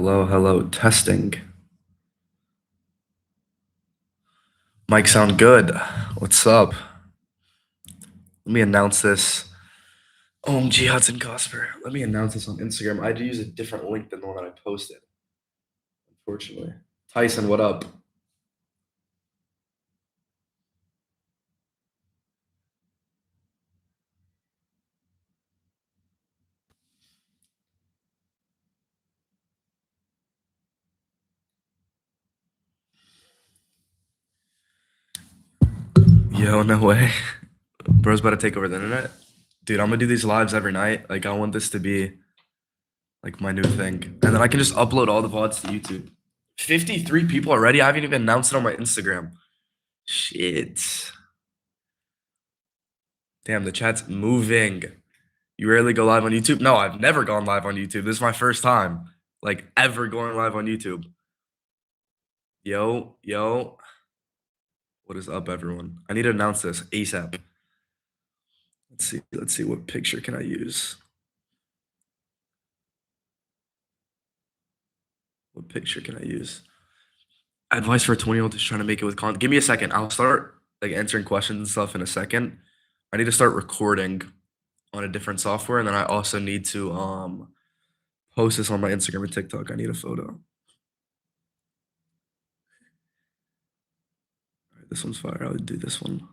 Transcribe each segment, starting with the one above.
Hello, hello, testing. Mic sound good. What's up? Let me announce this. OMG Hudson Cosper. Let me announce this on Instagram. I had to use a different link than the one that I posted, unfortunately. Tyson, what up? Yo, no way. Bro's about to take over the internet. Dude, I'm gonna do these lives every night. Like, I want this to be like my new thing. And then I can just upload all the VODs to YouTube. 53 people already? I haven't even announced it on my Instagram. Shit. Damn, the chat's moving. You rarely go live on YouTube? No, I've never gone live on YouTube. This is my first time, like, ever going live on YouTube. Yo, yo. What is up, everyone? I need to announce this ASAP. Let's see. What picture can I use? What picture can I use? Advice for a 20-year-old who's trying to make it with content. Give me a second. I'll start like answering questions and stuff in a second. I need to start recording on a different software, and then I also need to post this on my Instagram and TikTok. I need a photo. All right, this one's fire. I would do this one.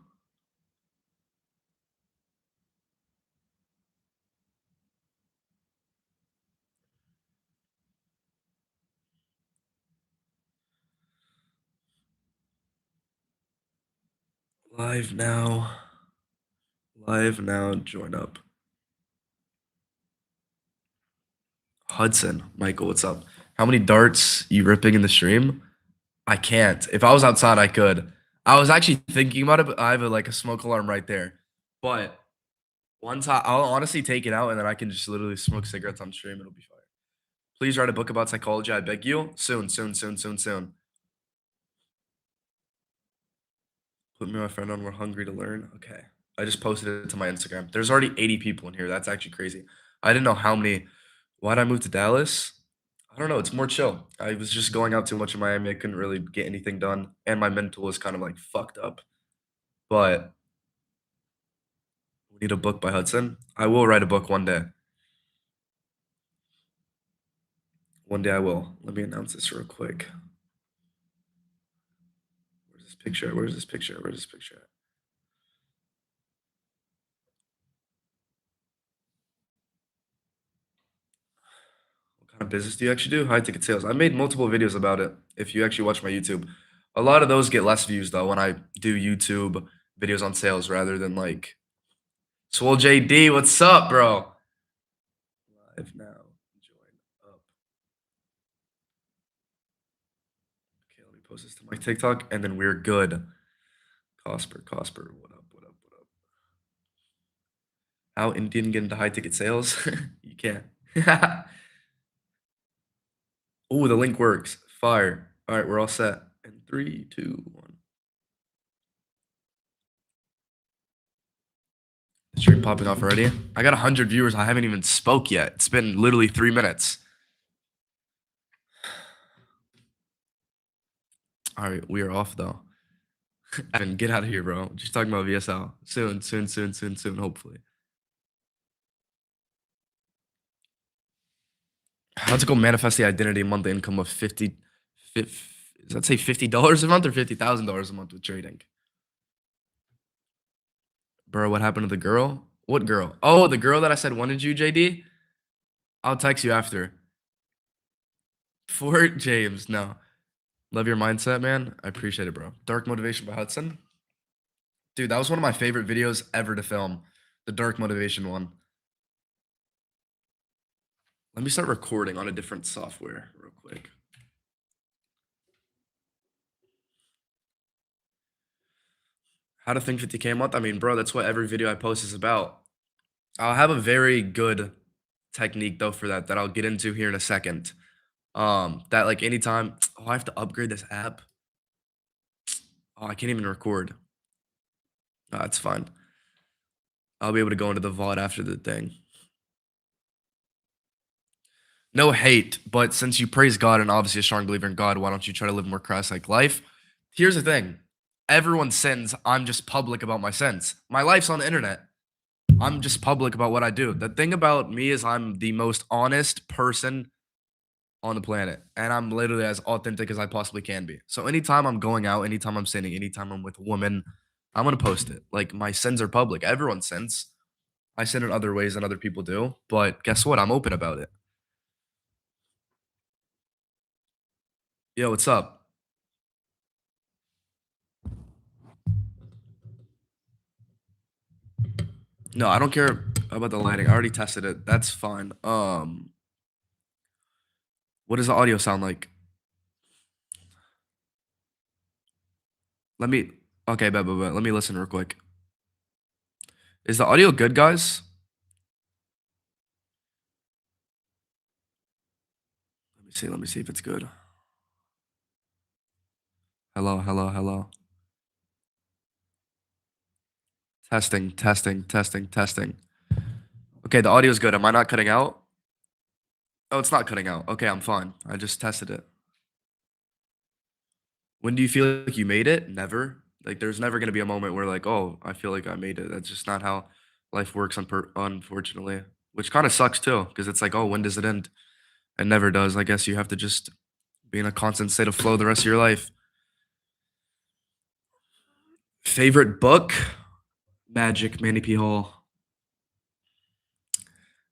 Live now. Live now. Join up. Hudson, Michael, what's up? How many darts you ripping in the stream? I can't. If I was outside, I could. I was actually thinking about it, but I have like a smoke alarm right there. But once I'll honestly take it out, and then I can just literally smoke cigarettes on stream. It'll be fire. Please write a book about psychology. I beg you. Soon, soon, soon, soon, soon. Put me and my friend on. We're hungry to learn. Okay. I just posted it to my Instagram. There's already 80 people in here. That's actually crazy. I didn't know how many. Why'd I move to Dallas? I don't know. It's more chill. I was just going out too much in Miami. I couldn't really get anything done, and my mental was kind of like fucked up. But we need a book by Hudson. I will write a book one day. One day I will. Let me announce this real quick. Where's this picture? Where's this picture? Where's this picture? What kind of business do you actually do? High ticket sales. I made multiple videos about it. If you actually watch my YouTube, a lot of those get less views though when I do YouTube videos on sales rather than like Swole JD. What's up, bro? Live now. Join up. Okay, let me post this to my TikTok, and then we're good. Cosper, what up, what up, what up? How Indian get into high ticket sales? You can't. Oh, the link works. Fire. All right, we're all set. In 3, 2, 1. Stream popping off already. I got 100 viewers. I haven't even spoke yet. It's been literally 3 minutes. All right, we are off though. Evan, get out of here, bro. Just talking about VSL. Soon, soon, soon, soon, soon, hopefully. How to go manifest the identity monthly income of 50, does that say $50 a month or $50,000 a month with trading? Bro, what happened to the girl? What girl? Oh, the girl that I said wanted you, JD? I'll text you after. Fort James, no. Love your mindset, man. I appreciate it, bro. Dark Motivation by Hudson. Dude, that was one of my favorite videos ever to film. The Dark Motivation one. Let me start recording on a different software real quick. How to think 50K a month? I mean, bro, that's what every video I post is about. I'll have a very good technique though for that I'll get into here in a second. That like anytime, oh, I have to upgrade this app. Oh, I can't even record. No, that's fine. I'll be able to go into the VOD after the thing. No hate, but since you praise God and obviously a strong believer in God, why don't you try to live more Christ-like life? Here's the thing. Everyone sins. I'm just public about my sins. My life's on the internet. I'm just public about what I do. The thing about me is I'm the most honest person on the planet, and I'm literally as authentic as I possibly can be. So anytime I'm going out, anytime I'm sinning, anytime I'm with a woman, I'm gonna post it. Like my sins are public. Everyone sins. I sin in other ways than other people do, but guess what? I'm open about it. Yo, what's up? No, I don't care about the lighting. I already tested it. That's fine. What does the audio sound like? Let me. Okay, bet. Let me listen real quick. Is the audio good, guys? Let me see. Let me see if it's good. Hello. Testing. Okay, the audio is good. Am I not cutting out? Oh, it's not cutting out. Okay, I'm fine. I just tested it. When do you feel like you made it? Never. Like, there's never gonna be a moment where like, oh, I feel like I made it. That's just not how life works, unfortunately. Which kind of sucks too, because it's like, oh, when does it end? It never does. I guess you have to just be in a constant state of flow the rest of your life. Favorite book? Magic, Manny P. Hall.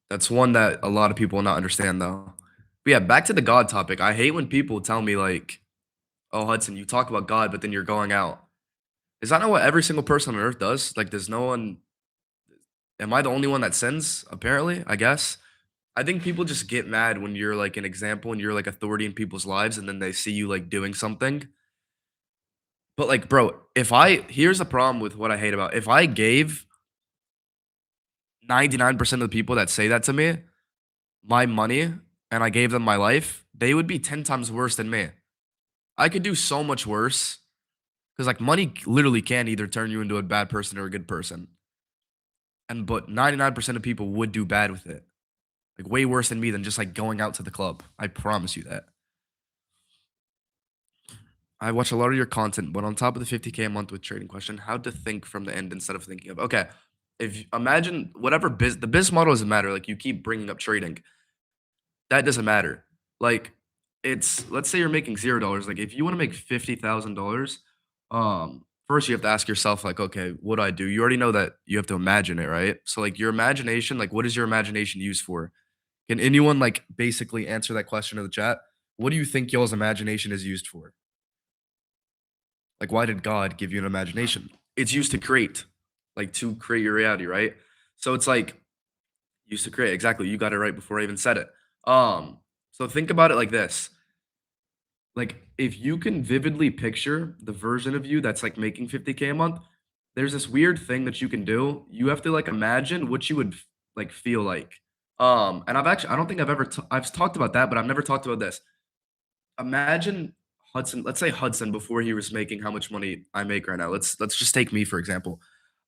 That's one that a lot of people will not understand though. But yeah, back to the God topic. I hate when people tell me like, "Oh, Hudson, you talk about God, but then you're going out." Is that not what every single person on earth does? Like, there's no one. Am I the only one that sins? Apparently, I guess. I think people just get mad when you're like an example and you're like authority in people's lives, and then they see you like doing something. But like, bro, if I here's the problem with what I hate about if I gave 99% of the people that say that to me my money and I gave them my life, they would be 10 times worse than me. I could do so much worse because like money literally can either turn you into a bad person or a good person. And but 99% of people would do bad with it. Like way worse than me than just like going out to the club. I promise you that. I watch a lot of your content, but on top of the 50K a month with trading question, how to think from the end instead of thinking of okay. If imagine whatever the business model doesn't matter. Like you keep bringing up trading, that doesn't matter. Like it's let's say you're making $0. Like if you want to make $50,000, first you have to ask yourself like, okay, what do I do? You already know that you have to imagine it, right? So like your imagination, like what is your imagination used for? Can anyone like basically answer that question in the chat? What do you think y'all's imagination is used for? Like, why did God give you an imagination? It's used to create, like to create your reality, right? So it's like used to create. Exactly. You got it right before I even said it. So think about it like this. Like, if you can vividly picture the version of you that's like making 50K a month, there's this weird thing that you can do. You have to like imagine what you would like feel like. And I don't think I've talked about that, but I've never talked about this. Imagine Hudson, let's say Hudson before he was making how much money I make right now. Let's just take me for example.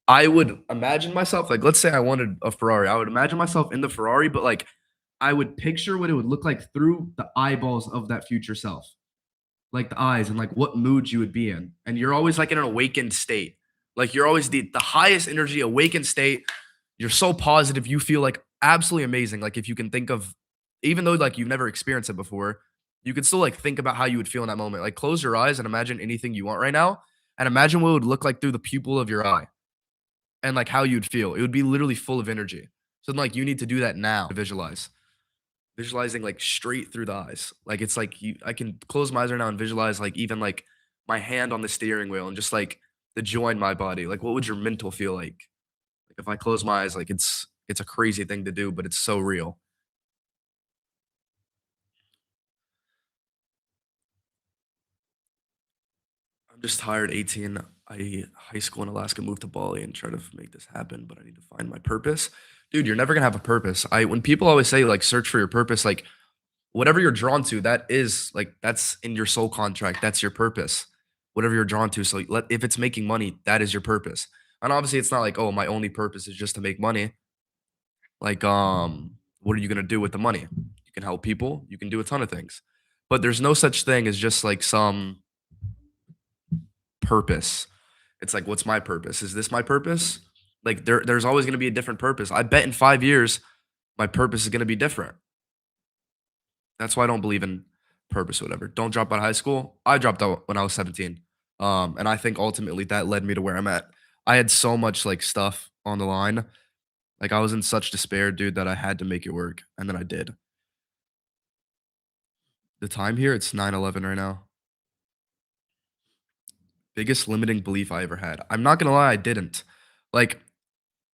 I would imagine myself like let's say I wanted a Ferrari. I would imagine myself in the Ferrari, but like I would picture what it would look like through the eyeballs of that future self. Like the eyes and like what mood you would be in. And you're always like in an awakened state. Like you're always the highest energy awakened state. You're so positive. You feel like absolutely amazing. Like if you can think of even though like you've never experienced it before, you could still like think about how you would feel in that moment. Like close your eyes and imagine anything you want right now and imagine what it would look like through the pupil of your eye and like how you'd feel. It would be literally full of energy. So like you need to do that now to visualize. Visualizing like straight through the eyes. Like it's like I can close my eyes right now and visualize like even like my hand on the steering wheel and just like the joy in my body. Like what would your mental feel like? Like if I close my eyes, like it's a crazy thing to do, but it's so real. I'm just tired, 18. I high school in Alaska, moved to Bali and try to make this happen, but I need to find my purpose. Dude, you're never gonna have a purpose. I when people always say like search for your purpose, like whatever you're drawn to, that is like that's in your soul contract. That's your purpose. Whatever you're drawn to. So let if it's making money, that is your purpose. And obviously it's not like, oh, my only purpose is just to make money. Like, what are you gonna do with the money? You can help people, you can do a ton of things. But there's no such thing as just like some purpose. It's like, what's my purpose? Is this my purpose? Like there's always going to be a different purpose. I bet in 5 years my purpose is going to be different. That's why I don't believe in purpose or whatever. Don't drop out of high school. I dropped out when I was 17. And I think ultimately that led me to where I'm at. I had so much like stuff on the line. Like I was in such despair, dude, that I had to make it work. And then I did. The time here, it's 9:11 right now. Biggest limiting belief I ever had. I'm not gonna lie, I didn't. Like,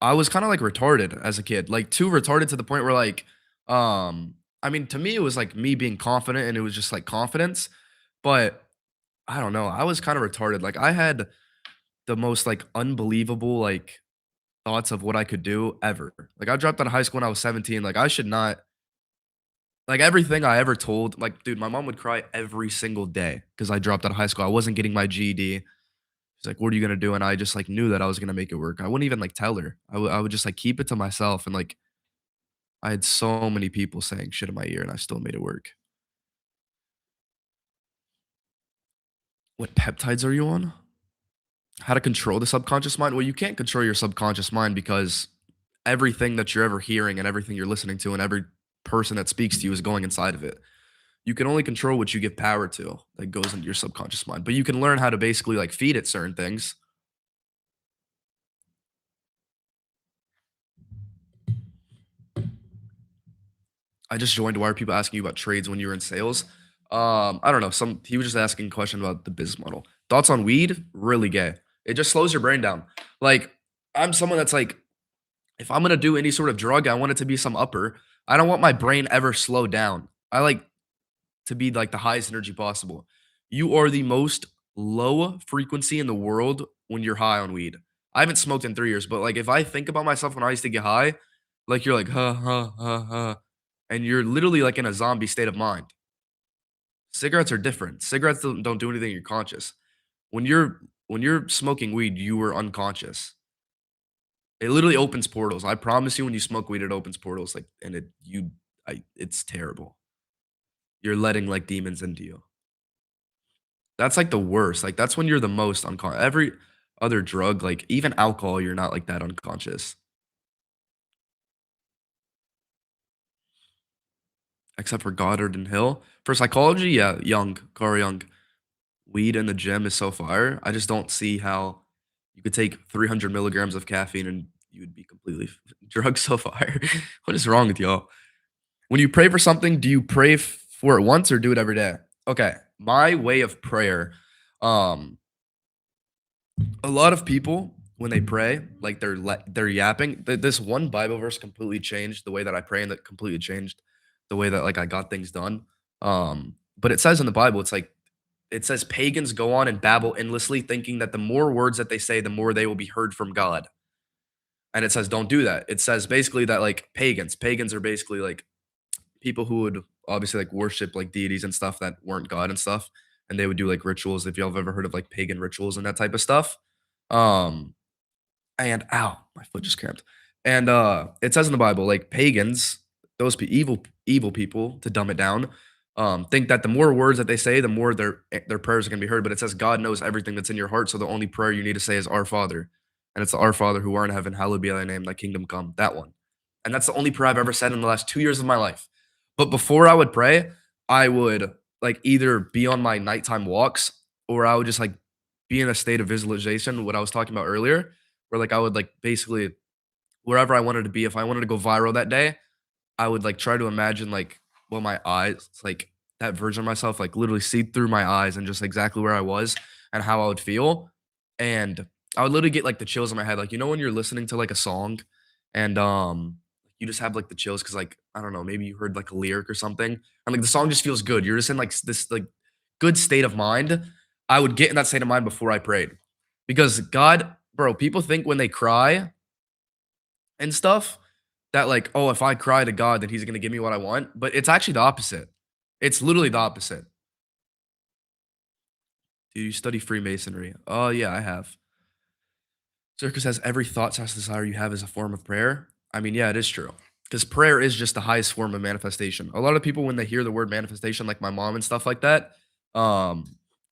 I was kinda like retarded as a kid. Like too retarded to the point where like, I mean, to me, it was like me being confident and it was just like confidence. But I don't know. I was kind of retarded. Like I had the most like unbelievable like thoughts of what I could do ever. Like I dropped out of high school when I was 17. Like I should not like everything I ever told, like, dude, my mom would cry every single day because I dropped out of high school. I wasn't getting my GED. She's like, "What are you gonna do?" And I just like knew that I was gonna make it work. I wouldn't even like tell her. I would just like keep it to myself. And like I had so many people saying shit in my ear, and I still made it work. What peptides are you on? How to control the subconscious mind? Well, you can't control your subconscious mind because everything that you're ever hearing and everything you're listening to and every person that speaks to you is going inside of it. You can only control what you give power to that goes into your subconscious mind. But you can learn how to basically like feed it certain things. I just joined. Why are people asking you about trades when you were in sales? I don't know. He was just asking a question about the business model. Thoughts on weed? Really gay. It just slows your brain down. Like I'm someone that's like, if I'm gonna do any sort of drug, I want it to be some upper. I don't want my brain ever slowed down. I like to be like the highest energy possible. You are the most low frequency in the world when you're high on weed. I haven't smoked in 3 years, but like if I think about myself when I used to get high, like you're like, huh, huh, huh, huh. And you're literally like in a zombie state of mind. Cigarettes are different. Cigarettes don't do anything, you're conscious. When you're smoking weed, you are unconscious. It literally opens portals. I promise you when you smoke weed, it opens portals. Like and it's terrible. You're letting like demons into you. That's, like, the worst, like, that's when you're the most every other drug, like, even alcohol, you're not, like, that unconscious. Except for Goddard and Hill. For psychology, yeah, Young, Carl Jung. Weed in the gym is so fire, I just don't see how you could take 300 milligrams of caffeine and you would be completely drugs so fire. What is wrong with y'all? When you pray for something, do you pray for it once or do it every day? Okay, my way of prayer, um a lot of people when they pray, like they're yapping. This one Bible verse completely changed the way that I pray, and that completely changed the way that like I got things done. But it says in the Bible, it's like it says pagans go on and babble endlessly, thinking that the more words that they say, the more they will be heard from God. And it says don't do that. It says basically that like pagans are basically like people who would obviously like worship like deities and stuff that weren't God and stuff, and they would do like rituals. If y'all have ever heard of like pagan rituals and that type of stuff, um, and ow, my foot just cramped. And it says in the Bible, like pagans, those evil people, to dumb it down, think that the more words that they say, the more their prayers are gonna be heard. But it says God knows everything that's in your heart, so the only prayer you need to say is Our Father, and it's the Our Father who art in heaven, hallowed be thy name, thy kingdom come. That one, and that's the only prayer I've ever said in the last 2 years of my life. But before I would pray, I would like either be on my nighttime walks or I would just like be in a state of visualization, what I was talking about earlier, where like I would like basically wherever I wanted to be, if I wanted to go viral that day, I would like try to imagine like well my eyes like that version of myself like literally see through my eyes and just exactly where I was and how I would feel. And I would literally get like the chills in my head. Like, you know, when you're listening to like a song and you just have like the chills because like I don't know, maybe you heard like a lyric or something, and like the song just feels good. You're just in like this like good state of mind. I would get in that state of mind before I prayed. Because God, bro, people think when they cry and stuff that like, oh, if I cry to God, then he's gonna give me what I want. But it's actually the opposite. It's literally the opposite. Do you study Freemasonry? Oh yeah, I have. Circus says every thought slash desire you have is a form of prayer. I mean, yeah, it is true. because prayer is just the highest form of manifestation. A lot of people, when they hear the word manifestation, like my mom and stuff like that,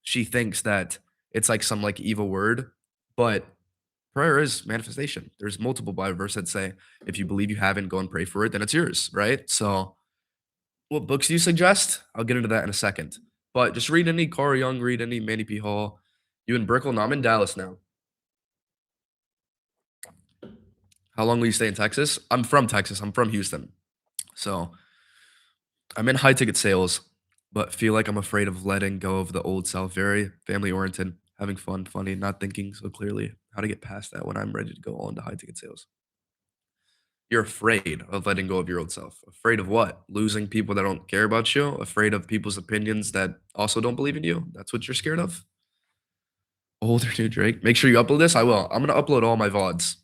she thinks that it's like some like evil word, but prayer is manifestation. There's multiple Bible verses that say, if you believe you haven't, go and pray for it, then it's yours, right? So, what books do you suggest? I'll get into that in a second. But just read any Carl Jung, read any Manny P. Hall. You in Brickell? No, I'm in Dallas now. How long will you stay in Texas? I'm from Texas. I'm from Houston. So I'm in high ticket sales, but feel like I'm afraid of letting go of the old self. Very family oriented, having fun, funny, not thinking so clearly how to get past that when I'm ready to go on to high ticket sales. You're afraid of letting go of your old self. Afraid of what? Losing people that don't care about you? Afraid of people's opinions that also don't believe in you? That's what you're scared of? Old or new Drake? Make sure you upload this. I will. I'm gonna upload all my VODs.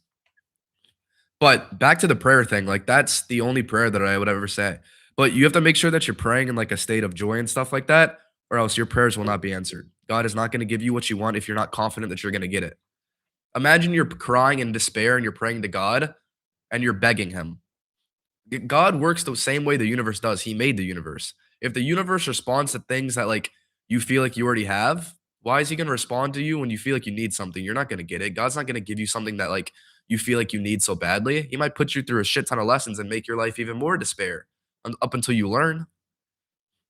But back to the prayer thing, like that's the only prayer that I would ever say. But you have to make sure that you're praying in like a state of joy and stuff like that, or else your prayers will not be answered. God is not going to give you what you want if you're not confident that you're going to get it. Imagine you're crying in despair and you're praying to God and you're begging him. God works the same way the universe does. He made the universe. If the universe responds to things that like you feel like you already have, why is he going to respond to you when you feel like you need something? You're not going to get it. God's not going to give you something that like you feel like you need so badly. He might put you through a shit ton of lessons and make your life even more despair up until you learn.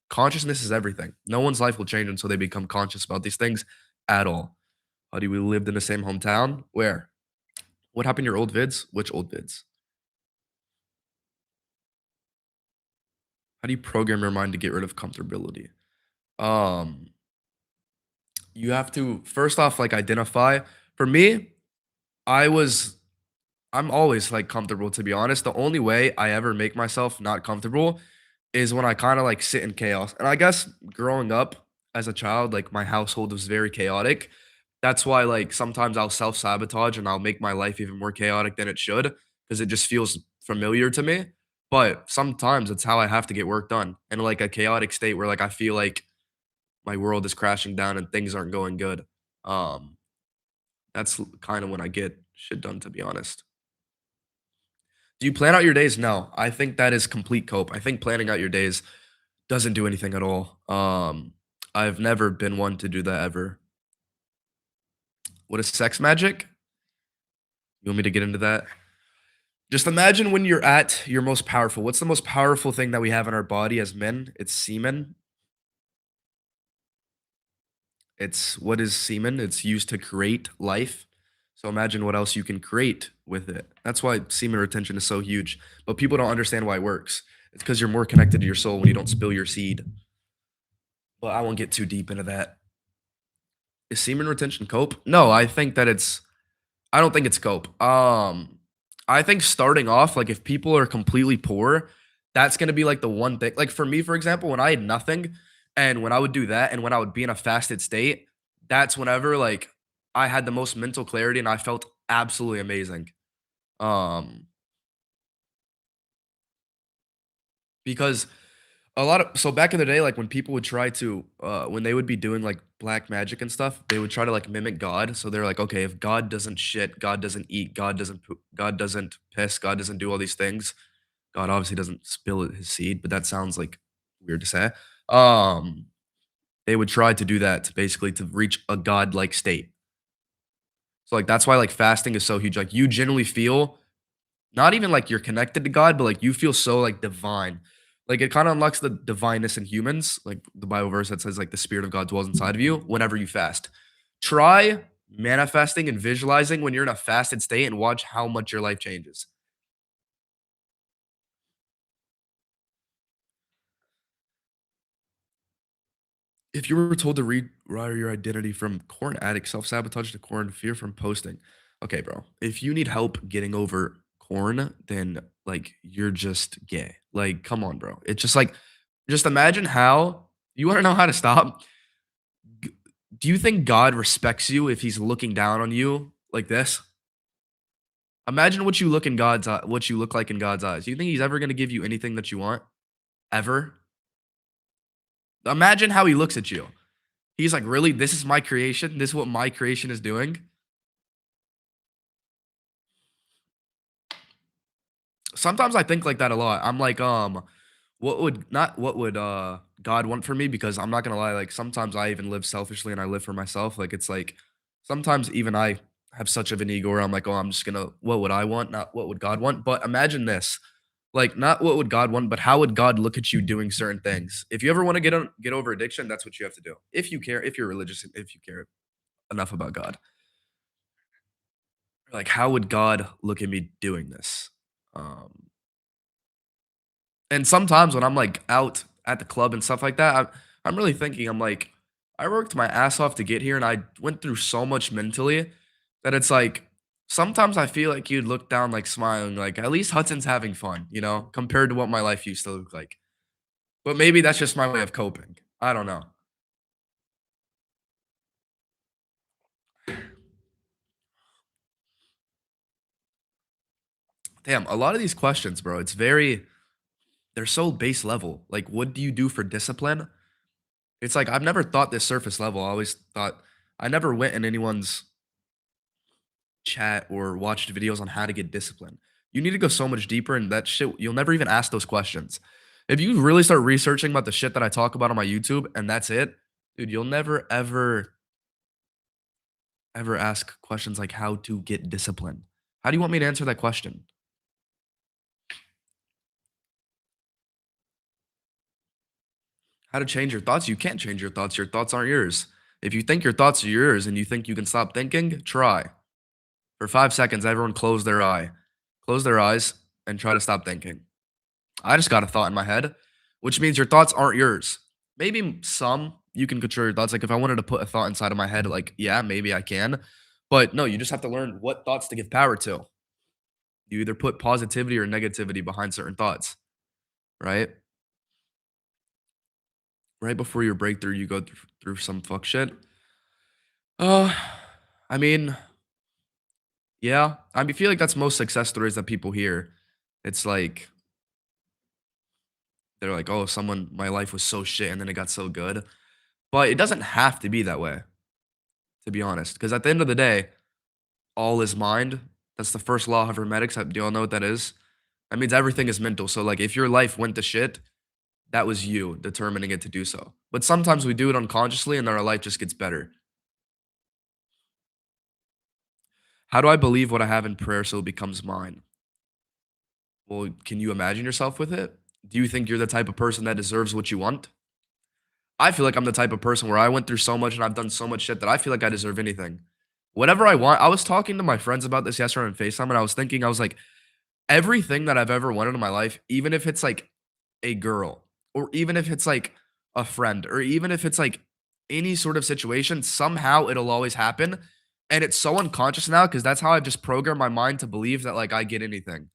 Consciousness is everything. No one's life will change until they become conscious about these things at all. Buddy, we lived in the same hometown. Where? What happened to your old vids? Which old vids? How do you program your mind to get rid of comfortability? Um, you have to first off like identify. For me, I was I'm always like comfortable to be honest. The only way I ever make myself not comfortable is when I kind of like sit in chaos. And I guess growing up as a child, like my household was very chaotic. That's why like sometimes I'll self-sabotage and I'll make my life even more chaotic than it should because it just feels familiar to me. But sometimes it's how I have to get work done in like a chaotic state where like I feel like my world is crashing down and things aren't going good. Um, that's kind of when I get shit done, to be honest. Do you plan out your days? No, I think that is complete cope. I think planning out your days doesn't do anything at all. I've never been one to do that ever. What is sex magic? You want me to get into that? Just imagine when you're at your most powerful. What's the most powerful thing that we have in our body as men? It's semen. It's what is semen? It's used to create life. So imagine what else you can create with it. That's why semen retention is so huge. But people don't understand why it works. It's because you're more connected to your soul when you don't spill your seed. But I won't get too deep into that. Is semen retention cope? No, I don't think it's cope. I think starting off, like if people are completely poor, that's gonna be like the one thing. Like for me, for example, when I had nothing, and when I would do that, and when I would be in a fasted state, that's whenever like I had the most mental clarity and I felt absolutely amazing. Um, because a lot of so back in the day, like when people would try to when they would be doing like black magic and stuff, they would try to like mimic God. So they're like, okay, if God doesn't shit, God doesn't eat, God doesn't poop, God doesn't piss, God doesn't do all these things. God obviously doesn't spill his seed, but that sounds like weird to say. Um, they would try to do that to basically to reach a God-like state. So like that's why like fasting is so huge. Like you generally feel not even like you're connected to God, but like you feel so like divine. Like it kind of unlocks the divineness in humans, like the Bible verse that says like the spirit of God dwells inside of you whenever you fast. Try manifesting and visualizing when you're in a fasted state and watch how much your life changes. If you were told to rewire your identity from corn addict self-sabotage to corn fear from posting. Okay, bro. If you need help getting over corn, then like you're just gay. Like, come on, bro. It's just like just imagine how you want to know how to stop. G- Do you think God respects you if he's looking down on you like this? Imagine what you look like in God's eyes. Do you think he's ever going to give you anything that you want? Ever? Imagine how he looks at you. He's like, "Really? This is my creation? This is what my creation is doing?" Sometimes I think like that a lot. I'm like, what would God want for me? Because I'm not gonna lie, like sometimes I even live selfishly and I live for myself. Like it's like sometimes even I have such of an ego where I'm like, oh, I'm just gonna what would I want, not what would God want. But imagine this. Like not what would God want, but how would God look at you doing certain things? If you ever want to get over addiction, that's what you have to do. If you care, if you're religious, if you care enough about God. Like how would God look at me doing this? Um And sometimes when I'm, like, out at the club and stuff like that, I'm really thinking, I'm like, I worked my ass off to get here, and I went through so much mentally that it's like, sometimes I feel like you'd look down, like, smiling, like, "At least Hudson's having fun," you know, compared to what my life used to look like. But maybe that's just my way of coping. I don't know. Damn, a lot of these questions, bro, they're so base level. Like, what do you do for discipline? It's like, I've never thought this surface level. I always thought I never went in anyone's chat or watched videos on how to get disciplined. You need to go so much deeper, and that shit, you'll never even ask those questions. If you really start researching about the shit that I talk about on my YouTube and that's it, dude, you'll never ever ask questions like how to get disciplined. How do you want me to answer that question? How to change your thoughts? You can't change your thoughts. Your thoughts aren't yours. If you think your thoughts are yours and you think you can stop thinking, try. For 5 seconds, everyone close their eyes, and try to stop thinking. I just got a thought in my head, which means your thoughts aren't yours. Maybe some you can control your thoughts. Like if I wanted to put a thought inside of my head, like, yeah, maybe I can. But no, you just have to learn what thoughts to give power to. You either put positivity or negativity behind certain thoughts, right? Right before your breakthrough, you go through some fuck shit. Uh, I mean, yeah, feel like that's most success stories that people hear. It's like they're like, oh, someone, my life was so shit and then it got so good. But it doesn't have to be that way, to be honest. Because at the end of the day, all is mind. That's the first law of hermetics. Do y'all know what that is? That means everything is mental. So, like, if your life went to shit, that was you determining it to do so. But sometimes we do it unconsciously and then our life just gets better. How do I believe what I have in prayer so it becomes mine? Well, can you imagine yourself with it? Do you think you're the type of person that deserves what you want? I feel like I'm the type of person where I went through so much and I've done so much shit that I feel like I deserve anything. Whatever I want, I was talking to my friends about this yesterday on FaceTime and I was thinking, I was like, everything that I've ever wanted in my life, even if it's like a girl, or even if it's like a friend, or even if it's like any sort of situation, somehow it'll always happen. And it's so unconscious now because that's how I've just programmed my mind to believe that like I get anything.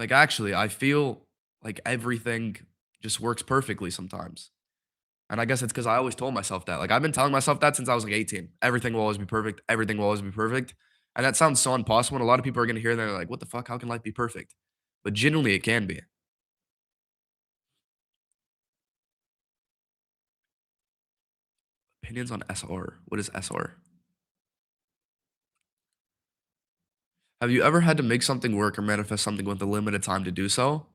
Like actually, I feel like everything just works perfectly sometimes. And I guess it's because I always told myself that. Like I've been telling myself that since I was like 18. Everything will always be perfect. Everything will always be perfect. And that sounds so impossible. And a lot of people are gonna hear that and they're like, what the fuck? How can life be perfect? But genuinely it can be. Opinions on SR. What is SR? Have you ever had to make something work or manifest something with a limited time to do so?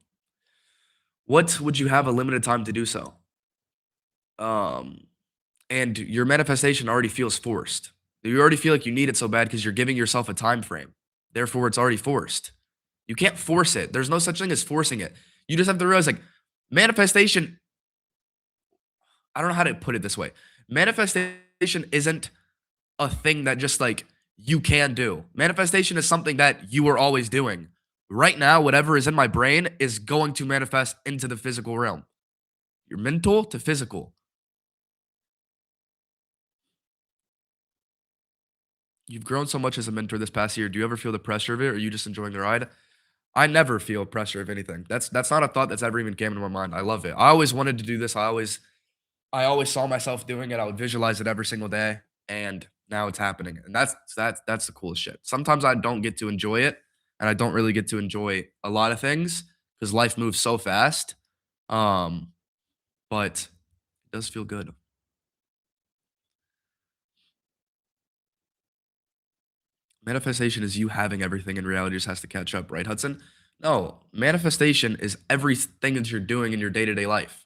What would you have a limited time to do so? Um, and your manifestation already feels forced. You already feel like you need it so bad because you're giving yourself a time frame. Therefore, it's already forced. You can't force it. There's no such thing as forcing it. You just have to realize like manifestation, I don't know how to put it this way. Manifestation isn't a thing that just like you can do. Manifestation is something that you are always doing. Right now, whatever is in my brain is going to manifest into the physical realm. Your mental to physical. You've grown so much as a mentor this past year. Do you ever feel the pressure of it, or are you just enjoying the ride? I never feel pressure of anything. That's not a thought that's ever even came into my mind. I love it. I always wanted to do this. I always saw myself doing it. I would visualize it every single day, and now it's happening. And that's the coolest shit. Sometimes I don't get to enjoy it, and I don't really get to enjoy a lot of things because life moves so fast. Um, but it does feel good. Manifestation is you having everything and reality just has to catch up, right, Hudson? No, manifestation is everything that you're doing in your day to day life.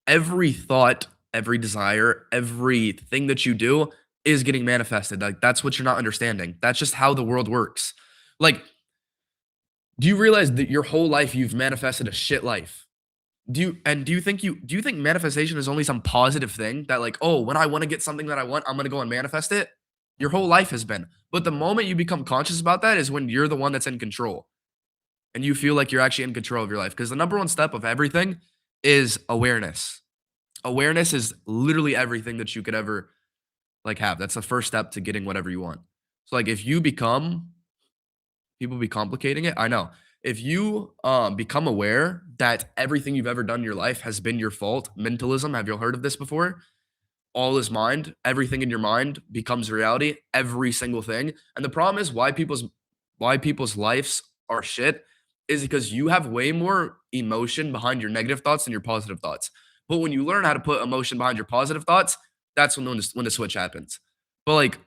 Every thought, every desire, everything that you do is getting manifested. Like, that's what you're not understanding. That's just how the world works. Like, do you realize that your whole life you've manifested a shit life? Do you think manifestation is only some positive thing that like, oh, when I want to get something that I want, I'm gonna go and manifest it? Your whole life has been. But the moment you become conscious about that is when you're the one that's in control and you feel like you're actually in control of your life. Because the number one step of everything is awareness. Awareness is literally everything that you could ever like have. That's the first step to getting whatever you want. So like if you become people be complicating it. I know. If you become aware that everything you've ever done in your life has been your fault, mentalism, have you heard of this before? All is mind. Everything in your mind becomes reality. Every single thing. And the problem is why people's lives are shit is because you have way more emotion behind your negative thoughts than your positive thoughts. But when you learn how to put emotion behind your positive thoughts, that's when the switch happens. But like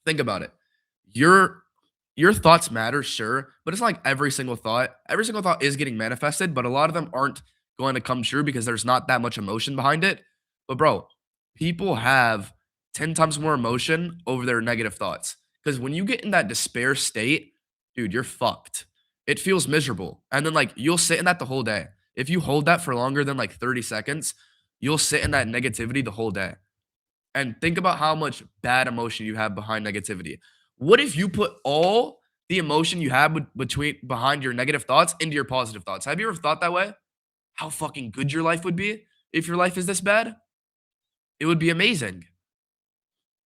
think about it. Your your thoughts matter, sure, but it's not like every single thought is getting manifested, but a lot of them aren't going to come true because there's not that much emotion behind it. But bro, people have 10 times more emotion over their negative thoughts. Because when you get in that despair state, dude, you're fucked. It feels miserable. And then like you'll sit in that the whole day. If you hold that for longer than like 30 seconds, you'll sit in that negativity the whole day. And think about how much bad emotion you have behind negativity. What if you put all the emotion you have between behind your negative thoughts into your positive thoughts? Have you ever thought that way? How fucking good your life would be if your life is this bad? It would be amazing.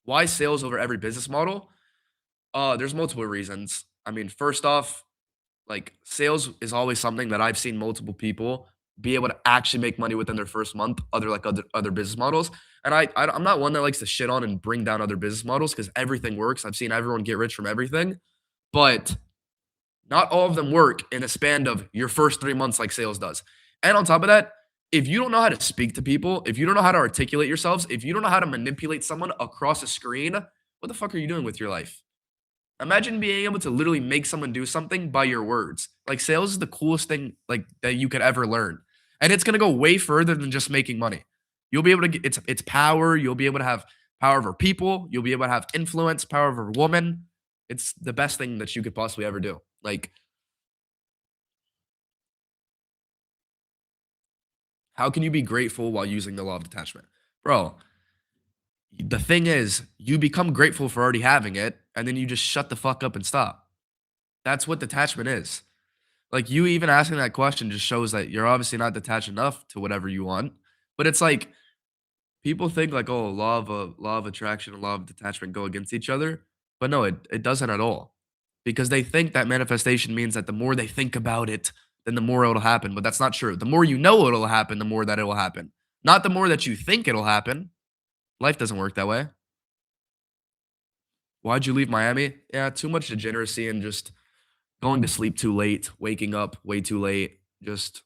Why sales over every business model? There's multiple reasons. I mean, first off, like sales is always something that I've seen multiple people be able to actually make money within their first month, other business models. And I'm not one that likes to shit on and bring down other business models because everything works. I've seen everyone get rich from everything, but not all of them work in a span of your first 3 months like sales does. And on top of that, if you don't know how to speak to people, if you don't know how to articulate yourselves, if you don't know how to manipulate someone across a screen, what the fuck are you doing with your life? Imagine being able to literally make someone do something by your words. Like sales is the coolest thing like that you could ever learn. And it's going to go way further than just making money. You'll be able to get it's power, you'll be able to have power over people, you'll be able to have influence, power over a woman. It's the best thing that you could possibly ever do. Like how can you be grateful while using the law of detachment? Bro, the thing is, you become grateful for already having it and then you just shut the fuck up and stop. That's what detachment is. Like, you even asking that question just shows that you're obviously not detached enough to whatever you want. But it's like people think like, oh, law of attraction and law of detachment go against each other. But no, it doesn't at all. Because they think that manifestation means that the more they think about it, then the more it'll happen. But that's not true. The more you know it'll happen, the more that it will happen. Not the more that you think it'll happen. Life doesn't work that way. Why'd you leave Miami? Yeah, too much degeneracy and just going to sleep too late, waking up way too late. Just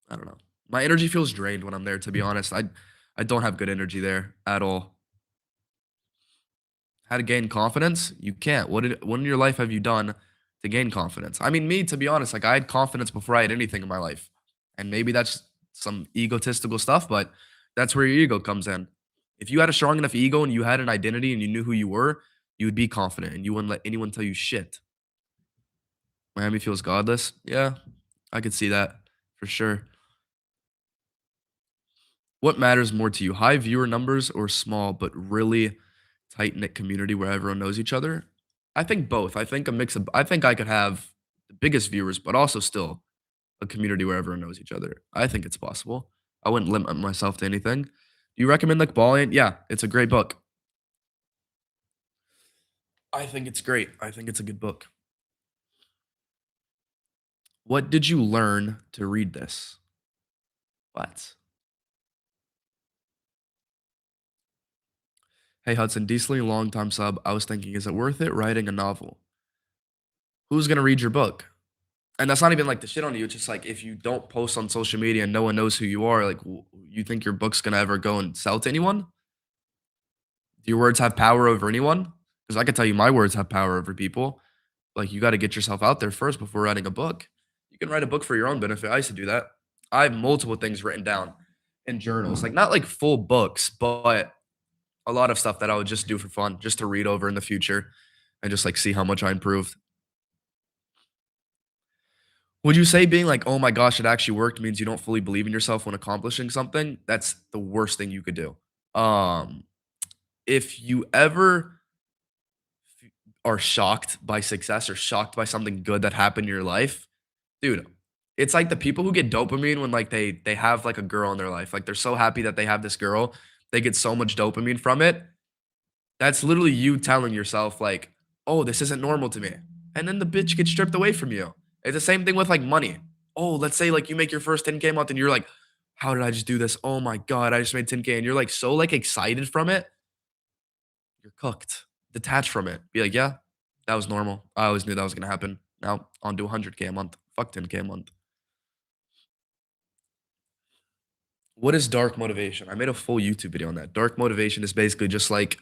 I don't know. My energy feels drained when I'm there, to be honest. I don't have good energy there at all. How to gain confidence? You can't. What in your life have you done to gain confidence? I mean, me, to be honest, like I had confidence before I had anything in my life. And maybe that's some egotistical stuff, but that's where your ego comes in. If you had a strong enough ego and you had an identity and you knew who you were, you would be confident and you wouldn't let anyone tell you shit. Miami feels godless. Yeah, I could see that for sure. What matters more to you, high viewer numbers or small but really tight knit community where everyone knows each other? I think both. I think a mix of. I think I could have the biggest viewers, but also still a community where everyone knows each other. I think it's possible. I wouldn't limit myself to anything. Do you recommend like Balliant? Yeah, it's a great book. I think it's great. I think it's a good book. What did you learn to read this? What? Hey Hudson, decently long time sub. I was thinking, is it worth it writing a novel? Who's gonna read your book? And that's not even like the shit on you. It's just like if you don't post on social media and no one knows who you are, like you think your book's gonna ever go and sell to anyone? Do your words have power over anyone? Because I can tell you my words have power over people. Like, you gotta get yourself out there first before writing a book. You can write a book for your own benefit. I used to do that. I have multiple things written down in journals, like, not like full books, but a lot of stuff that I would just do for fun, just to read over in the future and just, like, see how much I improved. Would you say being like, "Oh my gosh, it actually worked," means you don't fully believe in yourself when accomplishing something? That's the worst thing you could do. Um, if you ever are shocked by success or shocked by something good that happened in your life, dude, it's like the people who get dopamine when like they have like a girl in their life. Like they're so happy that they have this girl, they get so much dopamine from it. That's literally you telling yourself like, "Oh, this isn't normal to me." And then the bitch gets stripped away from you. It's the same thing with like money. Oh, let's say like you make your first 10K a month and you're like, "How did I just do this? Oh my god, I just made 10K." And you're like so like excited from it, you're cooked. Detach from it. Be like, "Yeah, that was normal. I always knew that was gonna happen. Now on to 100K a month. Fuck 10K a month." What is dark motivation? I made a full YouTube video on that. Dark motivation is basically just like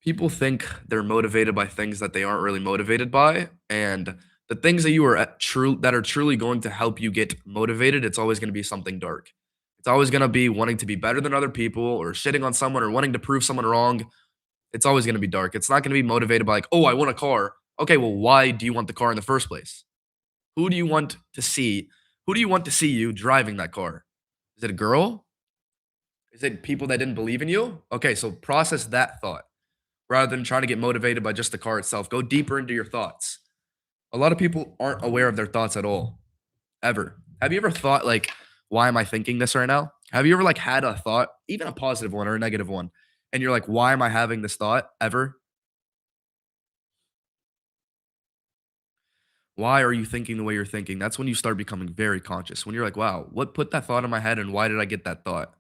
people think they're motivated by things that they aren't really motivated by, and the things that you are true that are truly going to help you get motivated, it's always going to be something dark. It's always going to be wanting to be better than other people or shitting on someone or wanting to prove someone wrong. It's always going to be dark. It's not going to be motivated by like, "Oh, I want a car." Okay, well, why do you want the car in the first place? Who do you want to see? Who do you want to see you driving that car? Is it a girl? Is it people that didn't believe in you? Okay, so process that thought rather than trying to get motivated by just the car itself. Go deeper into your thoughts. A lot of people aren't aware of their thoughts at all, ever. Have you ever thought like, why am I thinking this right now? Have you ever like had a thought, even a positive one or a negative one, and you're like, why am I having this thought ever? Why are you thinking the way you're thinking? That's when you start becoming very conscious. When you're like, wow, what put that thought in my head and why did I get that thought?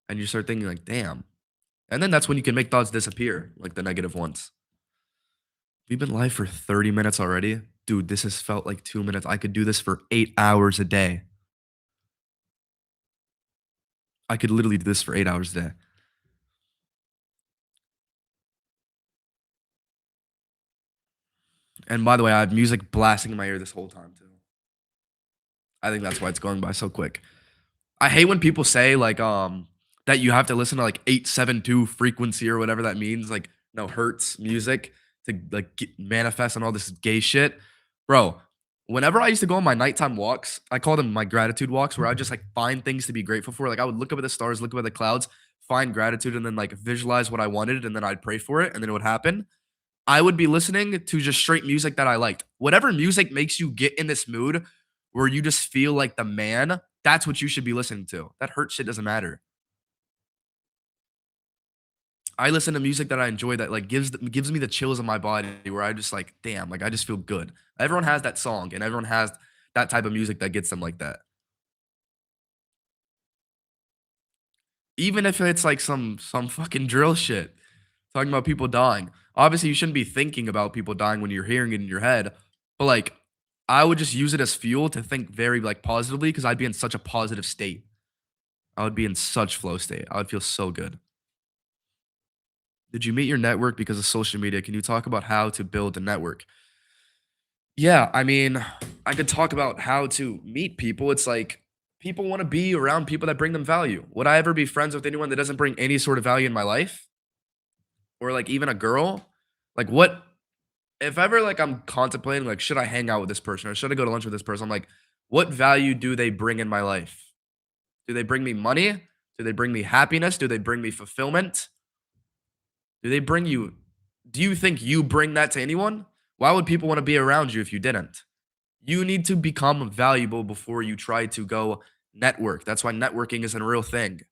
And you start thinking like, damn. And then that's when you can make thoughts disappear, like the negative ones. We've been live for 30 minutes already. Dude, this has felt like 2 minutes. I could do this for 8 hours a day. I could literally do this for 8 hours a day. And by the way, I had music blasting in my ear this whole time, too. I think that's why it's going by so quick. I hate when people say like that you have to listen to like 872 frequency or whatever that means, like no hertz music to like manifest and all this gay shit. Bro, whenever I used to go on my nighttime walks, I call them my gratitude walks where I just like find things to be grateful for. Like I would look up at the stars, look up at the clouds, find gratitude and then like visualize what I wanted and then I'd pray for it and then it would happen. I would be listening to just straight music that I liked. Whatever music makes you get in this mood where you just feel like the man, that's what you should be listening to. That hurt shit doesn't matter. I listen to music that I enjoy that like gives me the chills in my body where I just like, damn, like I just feel good. Everyone has that song and everyone has that type of music that gets them like that. Even if it's like some fucking drill shit talking about people dying. Obviously, you shouldn't be thinking about people dying when you're hearing it in your head, but like I would just use it as fuel to think very like positively because I'd be in such a positive state. I would be in such flow state. I would feel so good. Did you meet your network because of social media? Can you talk about how to build a network? Yeah, I mean, I could talk about how to meet people. It's like people want to be around people that bring them value. Would I ever be friends with anyone that doesn't bring any sort of value in my life? Or like even a girl? Like what if ever like I'm contemplating like should I hang out with this person or should I go to lunch with this person? I'm like, what value do they bring in my life? Do they bring me money? Do they bring me happiness? Do they bring me fulfillment? Do they bring you do you think you bring that to anyone? Why would people want to be around you if you didn't? You need to become valuable before you try to go network. That's why networking is a real thing.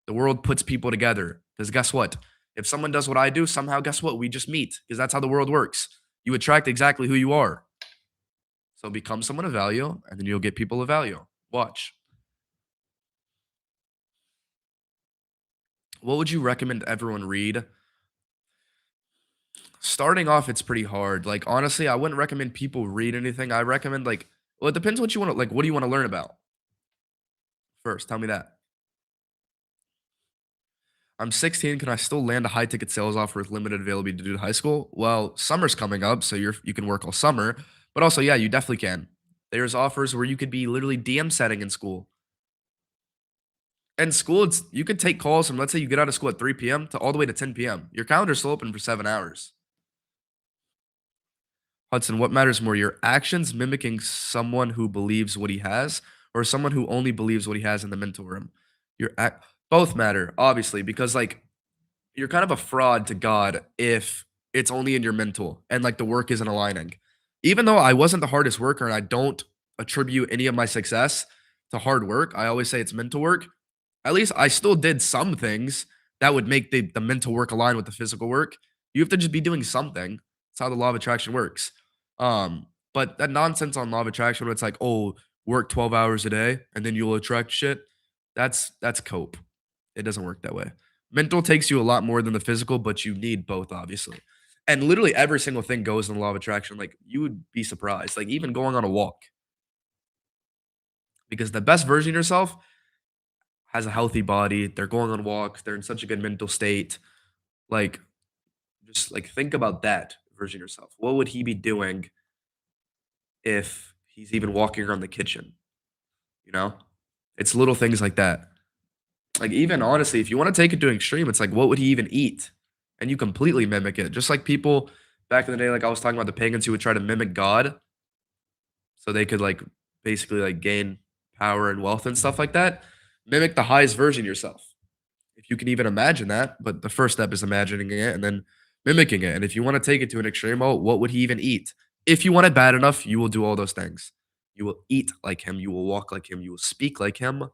The world puts people together. Because guess what? If someone does what I do, somehow guess what? We just meet. Because that's how the world works. You attract exactly who you are. So become someone of value, and then you'll get people of value. Watch. What would you recommend everyone read? Starting off, it's pretty hard. Like, honestly, I wouldn't recommend people read anything. I recommend, like, well, it depends what you want to, like, what do you want to learn about first? Tell me that. I'm 16. Can I still land a high ticket sales offer with limited availability due to high school? Well, summer's coming up, so you can work all summer. But also, yeah, you definitely can. There's offers where you could be literally DM setting in school. And school, you could take calls from, let's say you get out of school at 3 p.m. to all the way to 10 p.m. Your calendar's still open for 7 hours. Hudson, what matters more, your actions mimicking someone who believes what he has, or someone who only believes what he has in the mental room? Both matter, obviously, because like you're kind of a fraud to God if it's only in your mental and like the work isn't aligning. Even though I wasn't the hardest worker and I don't attribute any of my success to hard work, I always say it's mental work. At least I still did some things that would make the mental work align with the physical work. You have to just be doing something. That's how the law of attraction works. But that nonsense on law of attraction where it's like, oh, work 12 hours a day and then you'll attract shit. That's cope. It doesn't work that way. Mental takes you a lot more than the physical, but you need both, obviously. And literally every single thing goes in the law of attraction. Like you would be surprised. Like even going on a walk. Because the best version of yourself has a healthy body. They're going on walks. They're in such a good mental state. Like, just like think about that version of yourself. What would he be doing if he's even walking around the kitchen? You know, it's little things like that. Like, even honestly, if you want to take it to an extreme, it's like, what would he even eat? And you completely mimic it. Just like people back in the day, like I was talking about the pagans who would try to mimic God so they could like basically like gain power and wealth and stuff like that. Mimic the highest version of yourself. If you can even imagine that, but the first step is imagining it and then mimicking it. And if you want to take it to an extreme, oh, what would he even eat? If you want it bad enough, you will do all those things. You will eat like him. You will walk like him. You will speak like him.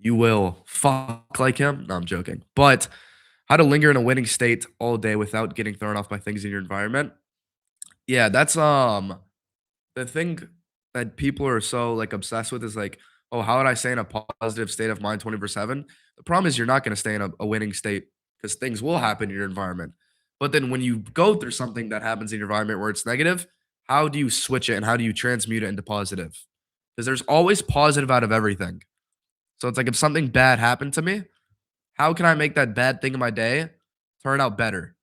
You will fuck like him. No, I'm joking. But how to linger in a winning state all day without getting thrown off by things in your environment. Yeah, that's the thing that people are so like obsessed with is like, oh, how would I stay in a positive state of mind 24/7? The problem is you're not going to stay in a winning state because things will happen in your environment. But then when you go through something that happens in your environment where it's negative, how do you switch it and how do you transmute it into positive? Because there's always positive out of everything. So it's like if something bad happened to me, how can I make that bad thing in my day turn out better?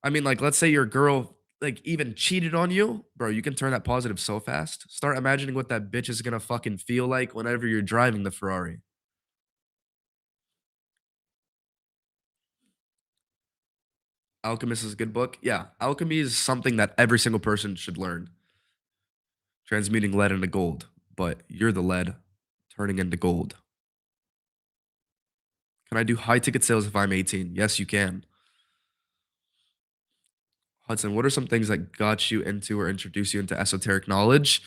I mean, like, let's say your girl, like, even cheated on you, bro, you can turn that positive so fast. Start imagining what that bitch is gonna fucking feel like whenever you're driving the Ferrari. Alchemist is a good book. Yeah, alchemy is something that every single person should learn. Transmuting lead into gold, but you're the lead turning into gold. Can I do high ticket sales if I'm 18? Yes, you can. Hudson, what are some things that got you into or introduced you into esoteric knowledge?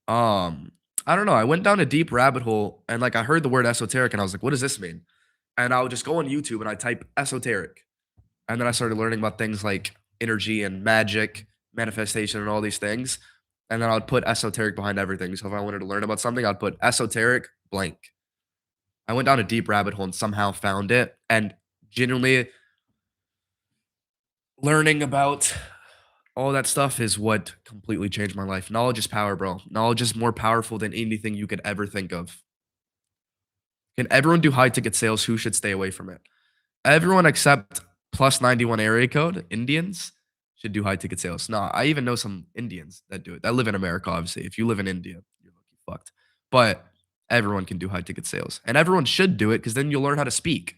Um, I don't know. I went down a deep rabbit hole and like I heard the word esoteric and I was like, what does this mean? And I would just go on YouTube and I type esoteric. And then I started learning about things like energy and magic, manifestation, and all these things. And then I would put esoteric behind everything. So if I wanted to learn about something, I'd put esoteric blank. I went down a deep rabbit hole and somehow found it. And genuinely learning about all that stuff is what completely changed my life. Knowledge is power, bro. Knowledge is more powerful than anything you could ever think of. Can everyone do high ticket sales? Who should stay away from it? Everyone except plus 91 area code, Indians, should do high ticket sales. No, I even know some Indians that do it. That live in America, obviously. If you live in India, you're lucky fucked. But everyone can do high ticket sales. And everyone should do it because then you'll learn how to speak.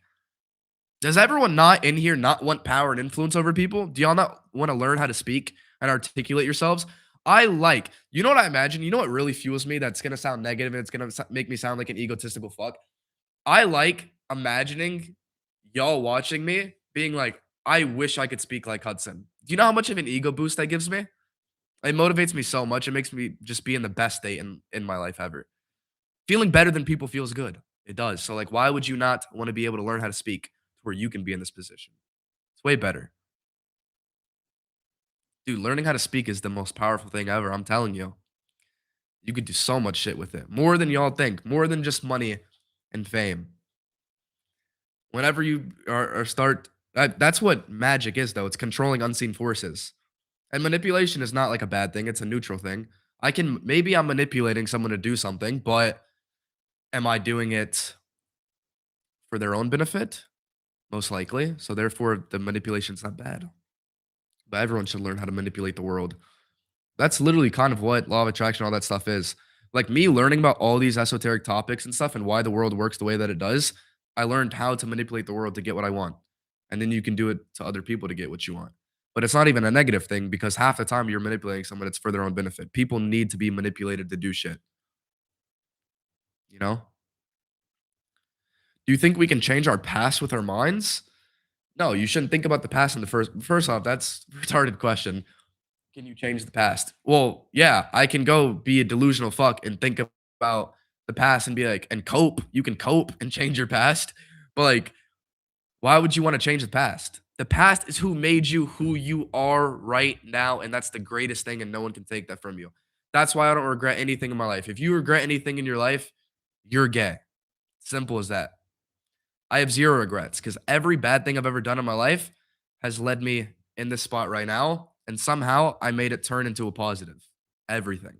Does everyone not in here not want power and influence over people? Do y'all not want to learn how to speak and articulate yourselves? You know what I imagine? You know what really fuels me that's going to sound negative and it's going to make me sound like an egotistical fuck? I like imagining y'all watching me being like, I wish I could speak like Hudson. Do you know how much of an ego boost that gives me? It motivates me so much. It makes me just be in the best state in my life ever. Feeling better than people feels good. It does. So like, why would you not want to be able to learn how to speak to where you can be in this position? It's way better. Dude, learning how to speak is the most powerful thing ever. I'm telling you. You could do so much shit with it. More than y'all think. More than just money and fame. Whenever you are start that's what magic is though. It's controlling unseen forces. And manipulation is not like a bad thing. It's a neutral thing. Maybe I'm manipulating someone to do something, but am I doing it for their own benefit, most likely. So therefore, the manipulation's not bad. But everyone should learn how to manipulate the world. That's literally kind of what law of attraction, all that stuff is. Like me learning about all these esoteric topics and stuff and why the world works the way that it does, I learned how to manipulate the world to get what I want. And then you can do it to other people to get what you want. But it's not even a negative thing because half the time you're manipulating someone, it's for their own benefit. People need to be manipulated to do shit, you know? Do you think we can change our past with our minds? No, you shouldn't think about the past in the first off, that's a retarded question. Can you change the past? Well, yeah, I can go be a delusional fuck and think about the past and be like, and cope. You can cope and change your past. But like, why would you want to change the past? The past is who made you who you are right now. And that's the greatest thing. And no one can take that from you. That's why I don't regret anything in my life. If you regret anything in your life, you're gay. Simple as that. I have zero regrets because every bad thing I've ever done in my life has led me in this spot right now. And somehow I made it turn into a positive. Everything.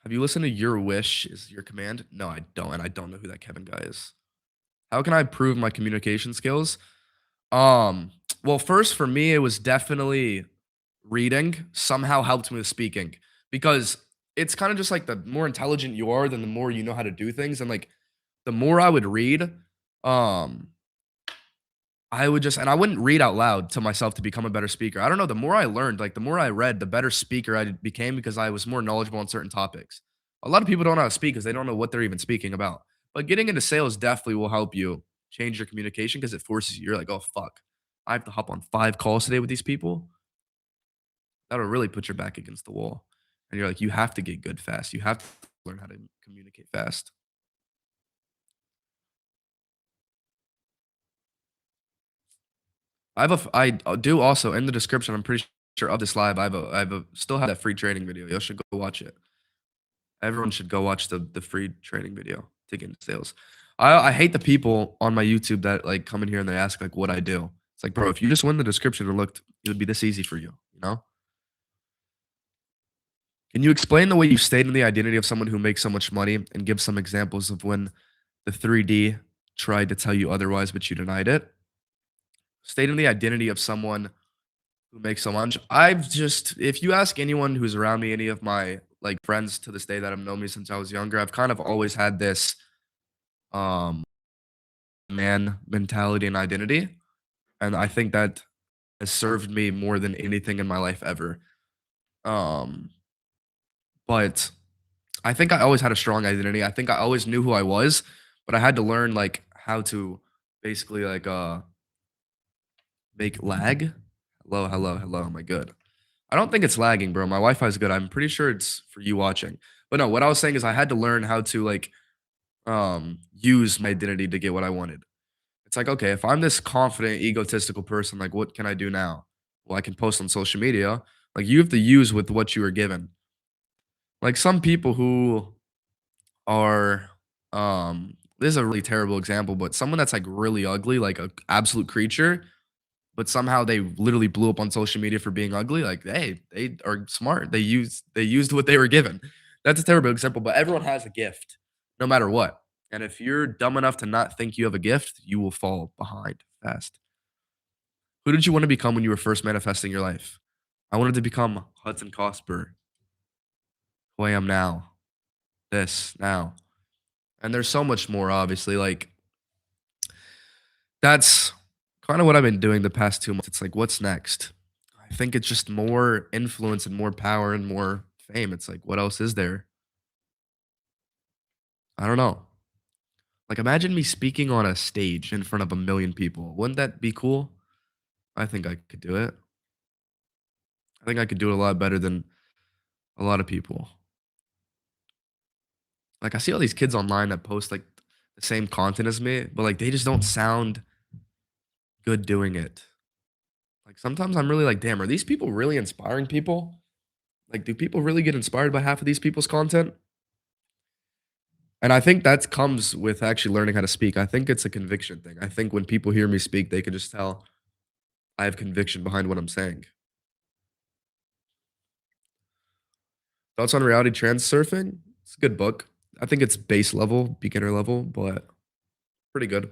Have you listened to Your Wish is Your Command? No, I don't. And I don't know who that Kevin guy is. How can I improve my communication skills? Um, well, first for me, it was definitely reading somehow helped me with speaking because it's kind of just like the more intelligent you are, then the more you know how to do things. And like the more I would read, um, I would just and I wouldn't read out loud to myself to become a better speaker. I don't know, the more I learned, like the more I read, the better speaker I became because I was more knowledgeable on certain topics. A lot of people don't know how to speak because they don't know what they're even speaking about. But getting into sales definitely will help you change your communication because it forces you. You're like, oh fuck, I have to hop on 5 calls today with these people. That'll really put your back against the wall. And you're like, you have to get good fast. You have to learn how to communicate fast. I do also in the description. I'm pretty sure of this live. I have a still have that free training video. You should go watch it. Everyone should go watch the free training video to get into sales. I hate the people on my YouTube that like come in here and they ask like what I do. It's like, bro, if you just went in the description and looked, it would be this easy for you. You know? Can you explain the way you state in the identity of someone who makes so much money and give some examples of when the 3D tried to tell you otherwise, but you denied it? State in the identity of someone who makes so much. I've just if you ask anyone who's around me, any of my, like, friends to this day that have known me since I was younger, I've kind of always had this, um, man mentality and identity, and I think that has served me more than anything in my life ever. Um, but I think I always had a strong identity. I think I always knew who I was, but I had to learn, like, how to basically, like, make lag. Hello, hello, hello, am I good? I don't think it's lagging, bro. My Wi-Fi is good. I'm pretty sure it's for you watching. But no, what I was saying is I had to learn how to like use my identity to get what I wanted. It's like, okay, if I'm this confident, egotistical person, like what can I do now? Well, I can post on social media. Like you have to use with what you were given. Like some people who are this is a really terrible example, but someone that's like really ugly, like a absolute creature, but somehow they literally blew up on social media for being ugly. Like, hey, they are smart. They used what they were given. That's a terrible example, but everyone has a gift, no matter what. And if you're dumb enough to not think you have a gift, you will fall behind fast. Who did you want to become when you were first manifesting your life? I wanted to become Hudson Cosper, who I am now. This now. And there's so much more, obviously. Like, that's kind of what I've been doing the past 2 months. It's like, what's next? I think it's just more influence and more power and more fame. It's like, what else is there? I don't know. Like, imagine me speaking on a stage in front of a million people. Wouldn't that be cool? I think I could do it. I think I could do it a lot better than a lot of people. Like, I see all these kids online that post like the same content as me, but like they just don't sound good doing it. Like, sometimes I'm really like, damn, are these people really inspiring people? Like, do people really get inspired by half of these people's content? And I think that comes with actually learning how to speak. I think it's a conviction thing. I think when people hear me speak, they can just tell I have conviction behind what I'm saying. Thoughts on reality trans surfing? It's a good book. I think it's base level, beginner level, but pretty good.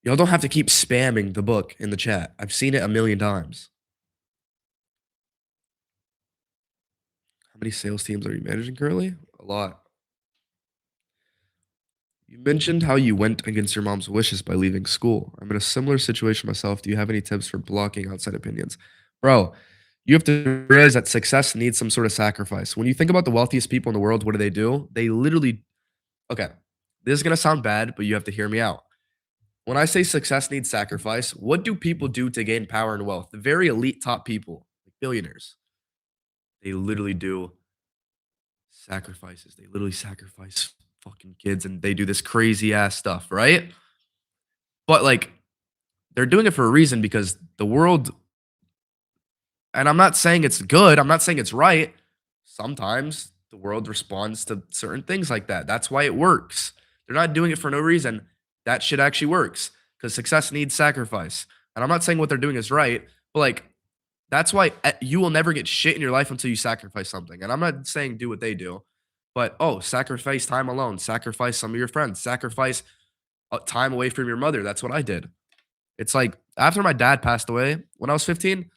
Y'all don't have to keep spamming the book in the chat. I've seen it a million times. How many sales teams are you managing currently? A lot. You mentioned how you went against your mom's wishes by leaving school. I'm in a similar situation myself. Do you have any tips for blocking outside opinions? Bro, you have to realize that success needs some sort of sacrifice. When you think about the wealthiest people in the world, what do? They literally, okay, this is going to sound bad, but you have to hear me out. When I say success needs sacrifice, what do people do to gain power and wealth? The very elite top people, like billionaires, they literally do sacrifices. They literally sacrifice fucking kids and they do this crazy ass stuff, right? But like they're doing it for a reason because the world, and I'm not saying it's good, I'm not saying it's right. Sometimes the world responds to certain things like that. That's why it works. They're not doing it for no reason. That shit actually works because success needs sacrifice. And I'm not saying what they're doing is right, but like that's why you will never get shit in your life until you sacrifice something. And I'm not saying do what they do, but oh, sacrifice time alone, sacrifice some of your friends, sacrifice time away from your mother. That's what I did. It's like after my dad passed away when I was 15,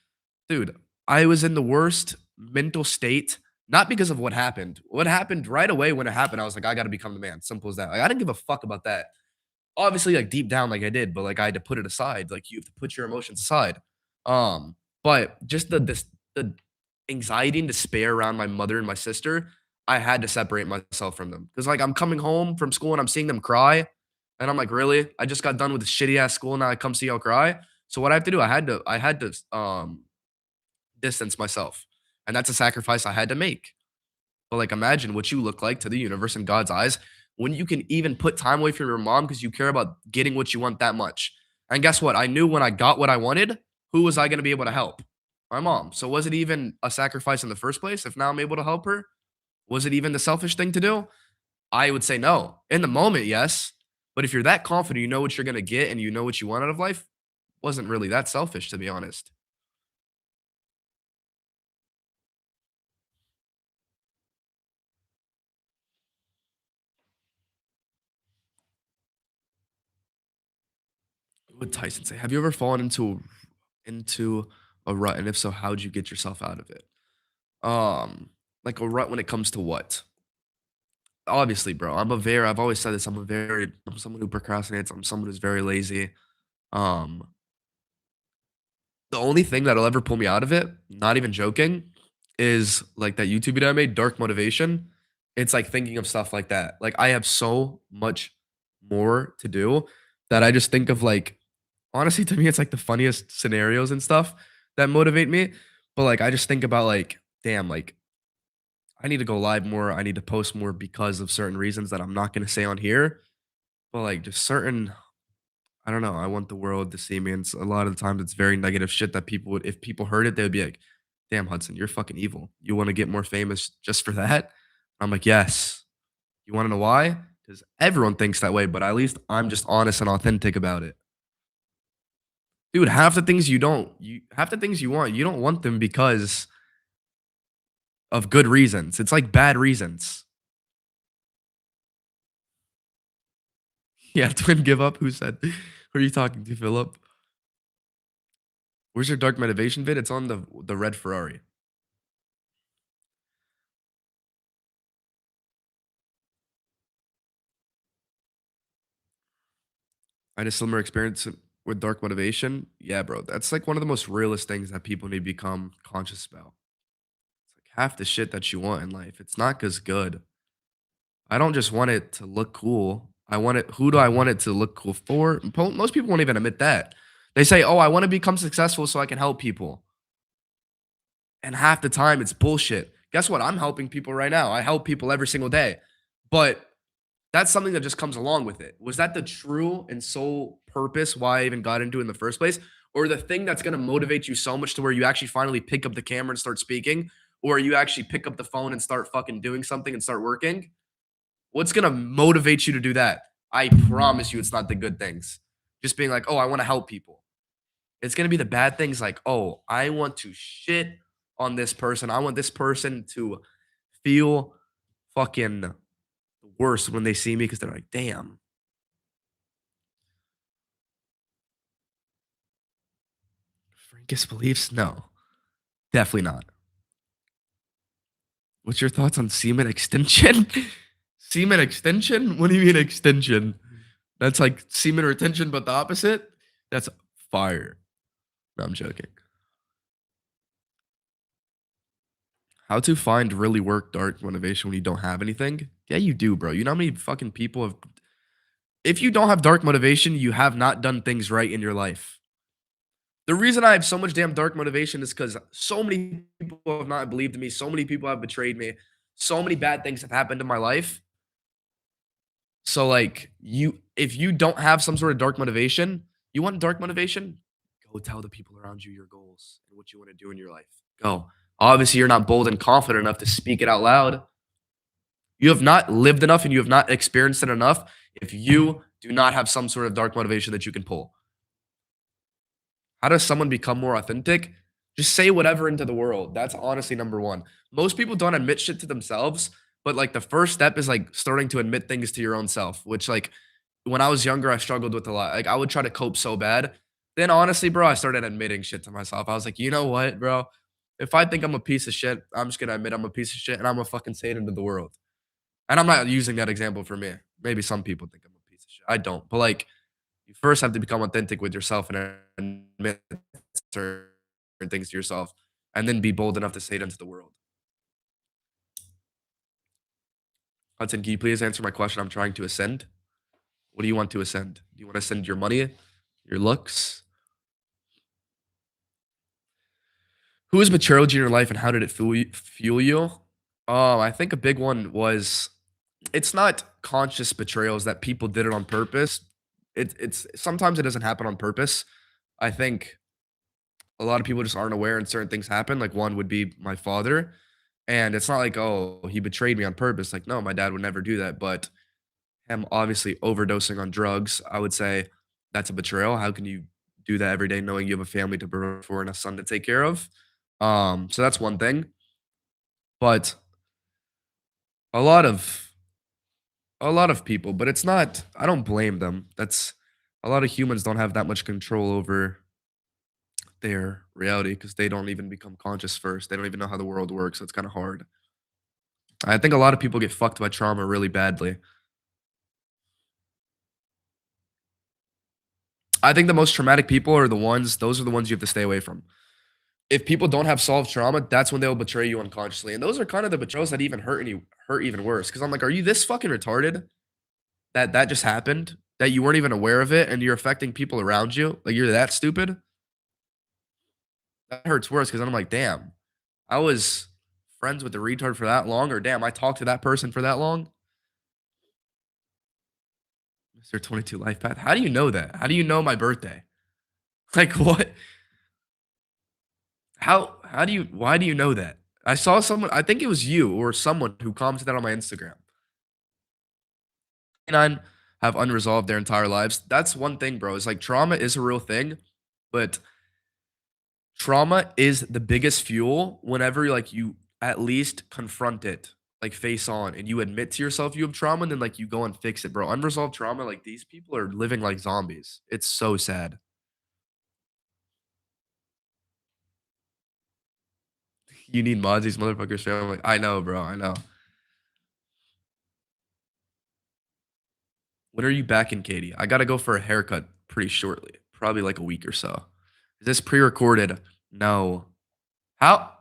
dude, I was in the worst mental state, not because of what happened. What happened right away when it happened, I was like, I got to become the man. Simple as that. Like, I didn't give a fuck about that. Obviously, like deep down, like I did, but like I had to put it aside. Like you have to put your emotions aside. But just the anxiety and despair around my mother and my sister, I had to separate myself from them because like I'm coming home from school and I'm seeing them cry, and I'm like, really? I just got done with this shitty ass school, now I come see y'all cry. So what I have to do, I had to distance myself, and that's a sacrifice I had to make. But like, imagine what you look like to the universe in God's eyes when you can even put time away from your mom because you care about getting what you want that much. And guess what? I knew when I got what I wanted, who was I going to be able to help? My mom. So was it even a sacrifice in the first place? If now I'm able to help her, was it even the selfish thing to do? I would say no. In the moment, yes. But if you're that confident, you know what you're going to get and you know what you want out of life, wasn't really that selfish, to be honest. What would Tyson say? Have you ever fallen into a rut? And if so, how'd you get yourself out of it? Like a rut when it comes to what? Obviously, bro. I've always said this. I'm someone who procrastinates. I'm someone who's very lazy. Um, the only thing that'll ever pull me out of it, not even joking, is like that YouTube video I made, Dark Motivation. It's like thinking of stuff like that. Like I have so much more to do that I just think of like honestly to me it's like the funniest scenarios and stuff that motivate me. But like I just think about like, damn, like I need to go live more. I need to post more because of certain reasons that I'm not gonna say on here. But like just certain I don't know. I want the world to see me, and a lot of the times it's very negative shit that people would. If people heard it, they would be like, "Damn, Hudson, you're fucking evil. You want to get more famous just for that?" I'm like, "Yes." You want to know why? Because everyone thinks that way, but at least I'm just honest and authentic about it, dude. Half the things you want, you don't want them because of good reasons. It's like bad reasons. Yeah, twin give up. Who said? Who are you talking to, Philip? Where's your dark motivation vid? It's on the red Ferrari. I had a similar experience with dark motivation. Yeah, bro. That's like one of the most realest things that people need to become conscious about. It's like half the shit that you want in life. It's not just good. I don't just want it to look cool. I want it. Who do I want it to look cool for? Most people won't even admit that. They say, "Oh, I want to become successful so I can help people." And half the time it's bullshit. Guess what? I'm helping people right now. I help people every single day. But that's something that just comes along with it. Was that the true and sole purpose why I even got into it in the first place? Or the thing that's going to motivate you so much to where you actually finally pick up the camera and start speaking? Or you actually pick up the phone and start fucking doing something and start working? What's going to motivate you to do that? I promise you it's not the good things. Just being like, oh, I want to help people. It's going to be the bad things like, oh, I want to shit on this person. I want this person to feel fucking the worst when they see me because they're like, damn, Frankist beliefs? No, definitely not. What's your thoughts on semen extension? Semen extension? What do you mean extension? That's like semen retention, but the opposite? That's fire. No, I'm joking. How to find really work dark motivation when you don't have anything? Yeah, you do, bro. You know how many fucking people have. If you don't have dark motivation, you have not done things right in your life. The reason I have so much damn dark motivation is because so many people have not believed in me. So many people have betrayed me. So many bad things have happened in my life. So, like, if you don't have some sort of dark motivation, you want dark motivation? Go tell the people around you your goals and what you want to do in your life. Go. Obviously, you're not bold and confident enough to speak it out loud. You have not lived enough and you have not experienced it enough if you do not have some sort of dark motivation that you can pull. How does someone become more authentic? Just say whatever into the world. That's honestly number one. Most people don't admit shit to themselves, but like the first step is like starting to admit things to your own self, which like when I was younger, I struggled with a lot. Like I would try to cope so bad. Then honestly, bro, I started admitting shit to myself. I was like, you know what, bro? If I think I'm a piece of shit, I'm just gonna admit I'm a piece of shit and I'm gonna fucking say it into the world. And I'm not using that example for me. Maybe some people think I'm a piece of shit. I don't. But like you first have to become authentic with yourself and admit certain things to yourself, and then be bold enough to say it into the world. Hudson, can you please answer my question? I'm trying to ascend. What do you want to ascend? Do you want to ascend your money, your looks? Who has betrayed you in your life, and how did it fuel you? I think a big one was it's not conscious betrayals that people did it on purpose. It's sometimes it doesn't happen on purpose. I think a lot of people just aren't aware and certain things happen. Like one would be my father. And it's not like, oh, he betrayed me on purpose. Like, no, my dad would never do that. But him obviously overdosing on drugs, I would say that's a betrayal. How can you do that every day knowing you have a family to provide for and a son to take care of? So that's one thing. But a lot of a lot of people, but it's not I don't blame them. That's a lot of humans don't have that much control over their reality because they don't even become conscious first. They don't even know how the world works. So it's kind of hard. I think a lot of people get fucked by trauma really badly. I think the most traumatic people are the ones, those are the ones you have to stay away from. If people don't have solved trauma, that's when they'll betray you unconsciously. And those are kind of the betrayals that even hurt even worse. Cause I'm like, are you this fucking retarded that that just happened? That you weren't even aware of it and you're affecting people around you? Like you're that stupid? That hurts worse because I'm like, damn, I was friends with the retard for that long, or damn, I talked to that person for that long. Mr. 22 Life Path. How do you know that? How do you know my birthday? Like what? How do you why do you know that? I saw someone, I think it was you or someone who commented that on my Instagram. And I have unresolved their entire lives. That's one thing, bro. It's like trauma is a real thing, but trauma is the biggest fuel whenever like you at least confront it, like face on, and you admit to yourself you have trauma, and then like you go and fix it, bro. Unresolved trauma, like these people are living like zombies. It's so sad. You need mods, these motherfuckers fam. I'm like, I know, bro. I know. When are you back in, Katie? I gotta go for a haircut pretty shortly, probably like a week or so. Is this pre-recorded? No. How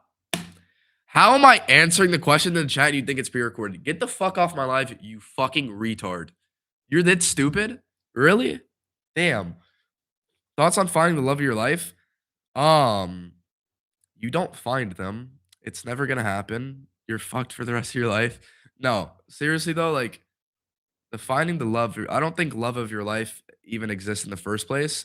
how am I answering the question in the chat and you think it's pre-recorded? Get the fuck off my life, you fucking retard. You're that stupid? Really? Damn. Thoughts on finding the love of your life? Um, you don't find them. It's never gonna happen. You're fucked for the rest of your life. No, seriously though, like the finding the love, I don't think love of your life even exists in the first place.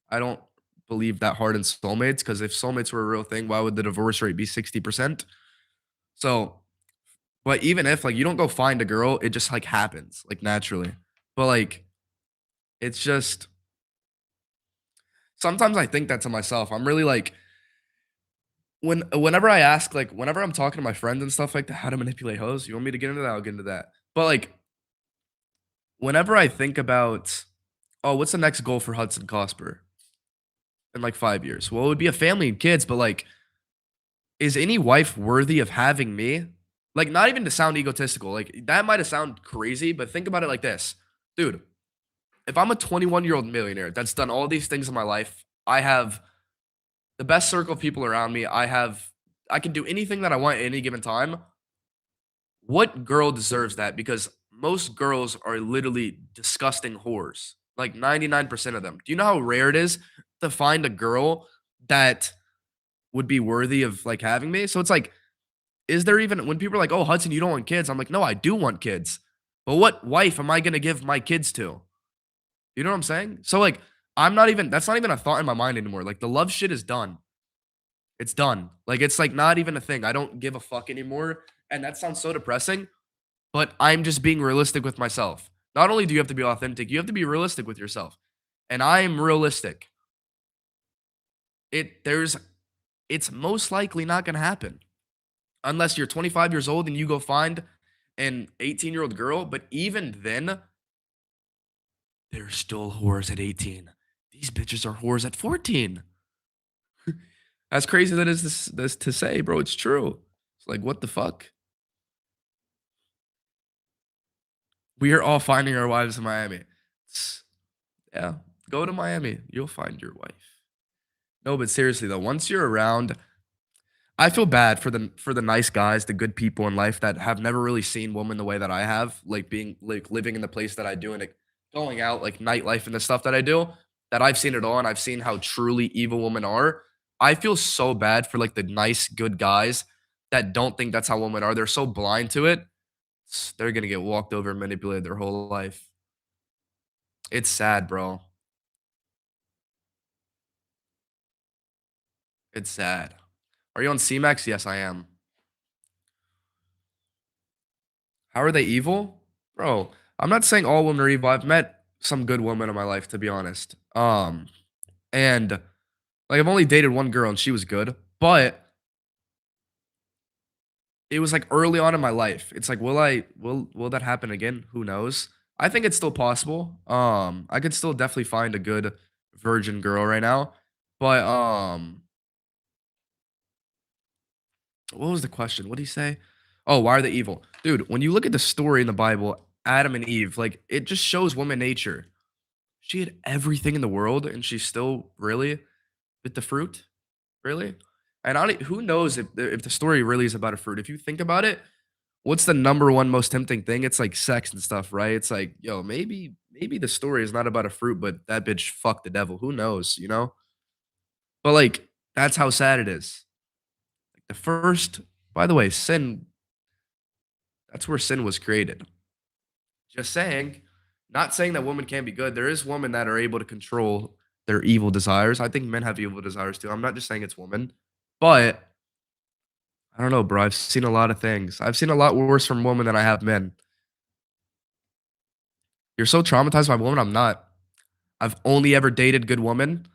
I don't believe that hard in soulmates because if soulmates were a real thing, why would the divorce rate be 60%? So, but even if like you don't go find a girl, it just like happens like naturally. But like it's just sometimes I think that to myself. I'm really like Whenever I ask, like, whenever I'm talking to my friends and stuff like that, how to manipulate hoes, you want me to get into that? I'll get into that. But, like, whenever I think about, "Oh, what's the next goal for Hudson Cosper in, like, 5 years?" Well, it would be a family and kids, but, like, is any wife worthy of having me? Like, not even to sound egotistical, like, that might have sound crazy, but think about it like this. Dude, if I'm a 21-year-old millionaire that's done all these things in my life, I have the best circle of people around me, I can do anything that I want at any given time. What girl deserves that? Because most girls are literally disgusting whores. Like 99% of them. Do you know how rare it is to find a girl that would be worthy of like having me? So it's like, is there even when people are like, "Oh, Hudson, you don't want kids?" I'm like, "No, I do want kids." But what wife am I going to give my kids to? You know what I'm saying? So like, I'm not even that's not even a thought in my mind anymore. Like the love shit is done. It's done. Like it's like not even a thing. I don't give a fuck anymore. And that sounds so depressing, but I'm just being realistic with myself. Not only do you have to be authentic, you have to be realistic with yourself. And I am realistic. There's it's most likely not going to happen unless you're 25 years old and you go find an 18-year-old girl, but even then, they're still whores at 18. These bitches are whores at 14. As crazy that is this to say, bro, it's true. It's like what the fuck? We are all finding our wives in Miami. It's- yeah, go to Miami. You'll find your wife. No, but seriously though, once you're around, I feel bad for the nice guys, the good people in life that have never really seen women the way that I have, like being like living in the place that I do and like, going out like nightlife and the stuff that I do. That I've seen it all and I've seen how truly evil women are. I feel so bad for like the nice, good guys that don't think that's how women are. They're so blind to it. They're gonna get walked over and manipulated their whole life. It's sad, bro. It's sad. Are you on C-Max? Yes, I am. How are they evil? Bro, I'm not saying all women are evil. I've met some good women in my life, to be honest. And like I've only dated one girl and she was good, but it was like early on in my life. It's like, will that happen again? Who knows? I think it's still possible. I could still definitely find a good virgin girl right now. But what was the question? What did he say? Oh, why are they evil? Dude, when you look at the story in the Bible, Adam and Eve, like it just shows woman nature. She had everything in the world and she still really bit the fruit. Really? And I don't, who knows if the story really is about a fruit. If you think about it, what's the number one most tempting thing? It's like sex and stuff, right? It's like, yo, maybe the story is not about a fruit, but that bitch fucked the devil. Who knows, you know? But like that's how sad it is. Like the first, by the way, sin, that's where sin was created. Just saying. Not saying that women can't be good. There is women that are able to control their evil desires. I think men have evil desires too. I'm not just saying it's women. But I don't know, bro. I've seen a lot of things. I've seen a lot worse from women than I have men. You're so traumatized by women. I'm not. I've only ever dated good women.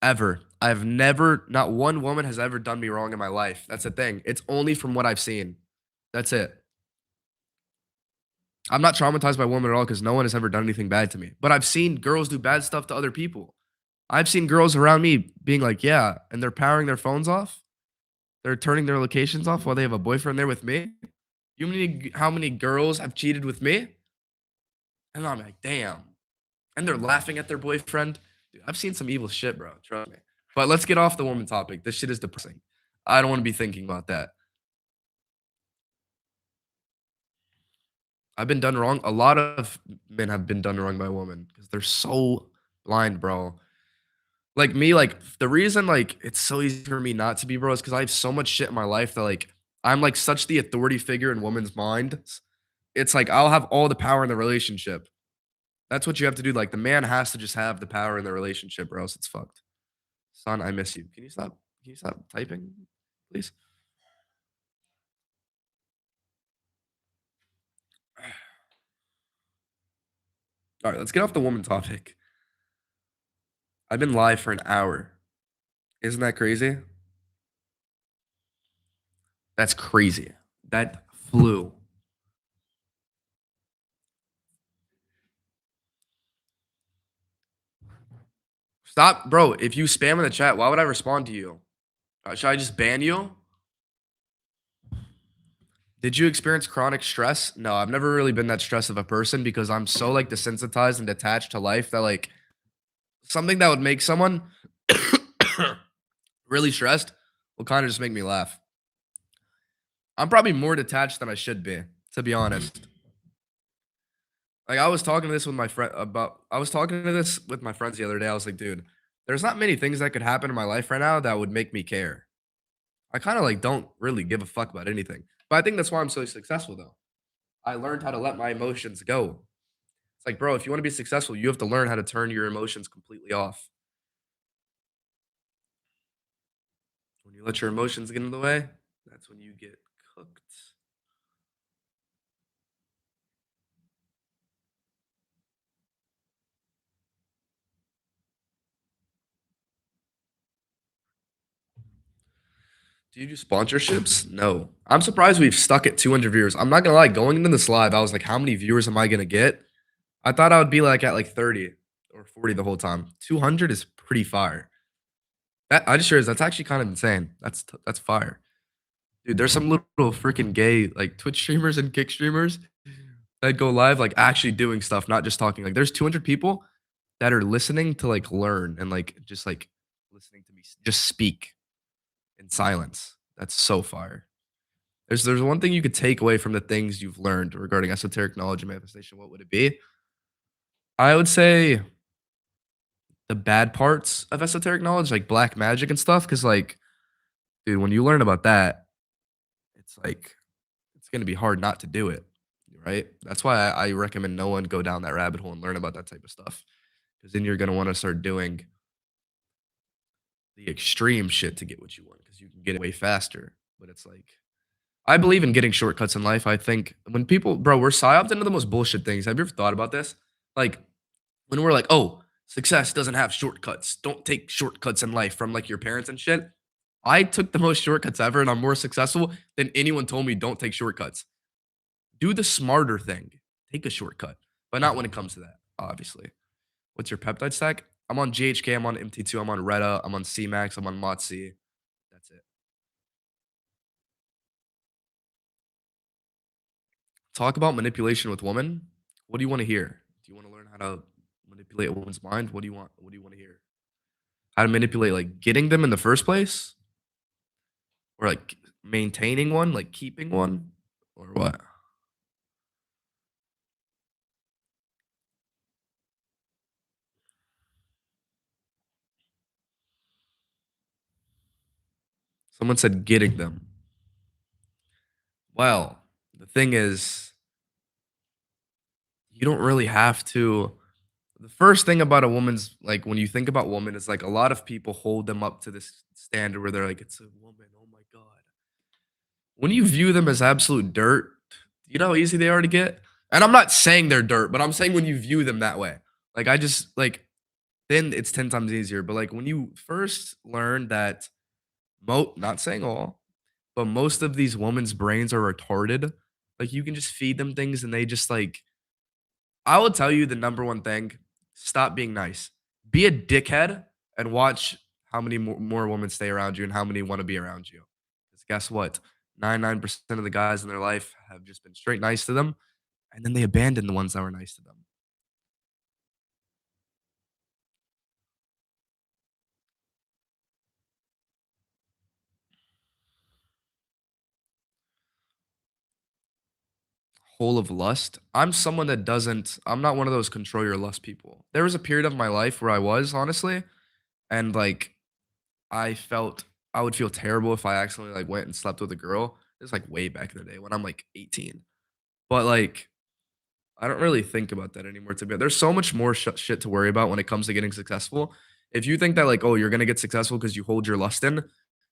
Ever. I've never, not one woman has ever done me wrong in my life. That's the thing. It's only from what I've seen. That's it. I'm not traumatized by women at all because no one has ever done anything bad to me. But I've seen girls do bad stuff to other people. I've seen girls around me being like, yeah, and they're powering their phones off. They're turning their locations off while they have a boyfriend there with me. How many girls have cheated with me? And I'm like, damn. And they're laughing at their boyfriend. Dude, I've seen some evil shit, bro. Trust me. But let's get off the woman topic. This shit is depressing. I don't want to be thinking about that. I've been done wrong. A lot of men have been done wrong by women because they're so blind, bro. Like me, like the reason like it's so easy for me not to be, bro, is because I have so much shit in my life that like I'm like such the authority figure in women's minds. It's like I'll have all the power in the relationship. That's what you have to do. Like the man has to just have the power in the relationship, or else it's fucked. Son, I miss you. Can you stop? Can you stop typing, please? All right, let's get off the woman topic. I've been live for an hour. Isn't that crazy? That's crazy. That flew. Stop, bro. If you spam in the chat, why would I respond to you? Should I just ban you? Did you experience chronic stress? No, I've never really been that stressed of a person because I'm so like desensitized and detached to life that like something that would make someone really stressed will kind of just make me laugh. I'm probably more detached than I should be, to be honest. Like I was talking to this with my friend about I was talking to this with my friends the other day. I was like, dude, there's not many things that could happen in my life right now that would make me care. I kind of like don't really give a fuck about anything. But I think that's why I'm so successful though. I learned how to let my emotions go. It's like, bro, if you want to be successful, you have to learn how to turn your emotions completely off. When you let your emotions get in the way, that's when you get cooked. Do you do sponsorships? No. I'm surprised we've stuck at 200 viewers. I'm not gonna lie, going into this live, I was like, how many viewers am I gonna get? I thought I would be like at like 30 or 40 the whole time. 200 is pretty fire. That I just realized that's actually kind of insane. That's fire. Dude, there's some little freaking gay like Twitch streamers and Kick streamers that go live like actually doing stuff, not just talking. Like there's 200 people that are listening to like learn and like just like listening to me just speak in silence. That's so fire. There's one thing you could take away from the things you've learned regarding esoteric knowledge and manifestation. What would it be? I would say the bad parts of esoteric knowledge, like black magic and stuff. Cause like, dude, when you learn about that, it's like it's gonna be hard not to do it. Right. That's why I recommend no one go down that rabbit hole and learn about that type of stuff. Because then you're gonna want to start doing the extreme shit to get what you want because you can get it way faster. But it's like I believe in getting shortcuts in life. I think when people, bro, we're psyoped into the most bullshit things. Have you ever thought about this? Like when we're like, oh, success doesn't have shortcuts. Don't take shortcuts in life from like your parents and shit. I took the most shortcuts ever and I'm more successful than anyone told me don't take shortcuts. Do the smarter thing. Take a shortcut, but not when it comes to that, obviously. What's your peptide stack? I'm on GHK, I'm on MT2, I'm on Retta, I'm on CMAX, I'm on MOTC. That's it. Talk about manipulation with women. What do you want to hear? Do you want to learn how to manipulate a woman's mind? What do you want? What do you want to hear? How to manipulate like getting them in the first place? Or like maintaining one, like keeping one? Or what? Someone said getting them. Well, the thing is, you don't really have to. The first thing about a woman's like when you think about woman is like a lot of people hold them up to this standard where they're like, it's a woman. Oh my God. When you view them as absolute dirt, you know how easy they are to get? And I'm not saying they're dirt, but I'm saying when you view them that way. Like I just like then it's 10 times easier. But like when you first learn that not saying all, but most of these women's brains are retarded. Like you can just feed them things and they just like I will tell you the number one thing, stop being nice. Be a dickhead and watch how many more women stay around you and how many want to be around you. Because guess what? 99% of the guys in their life have just been straight nice to them, and then they abandon the ones that were nice to them. Whole of lust. I'm someone that doesn't, I'm not one of those control your lust people. There was a period of my life where I was, honestly, and like I felt I would feel terrible if I accidentally like went and slept with a girl. It's like way back in the day when I'm like 18. But like I don't really think about that anymore. To be there's so much more shit to worry about when it comes to getting successful. If you think that like oh you're gonna get successful because you hold your lust in,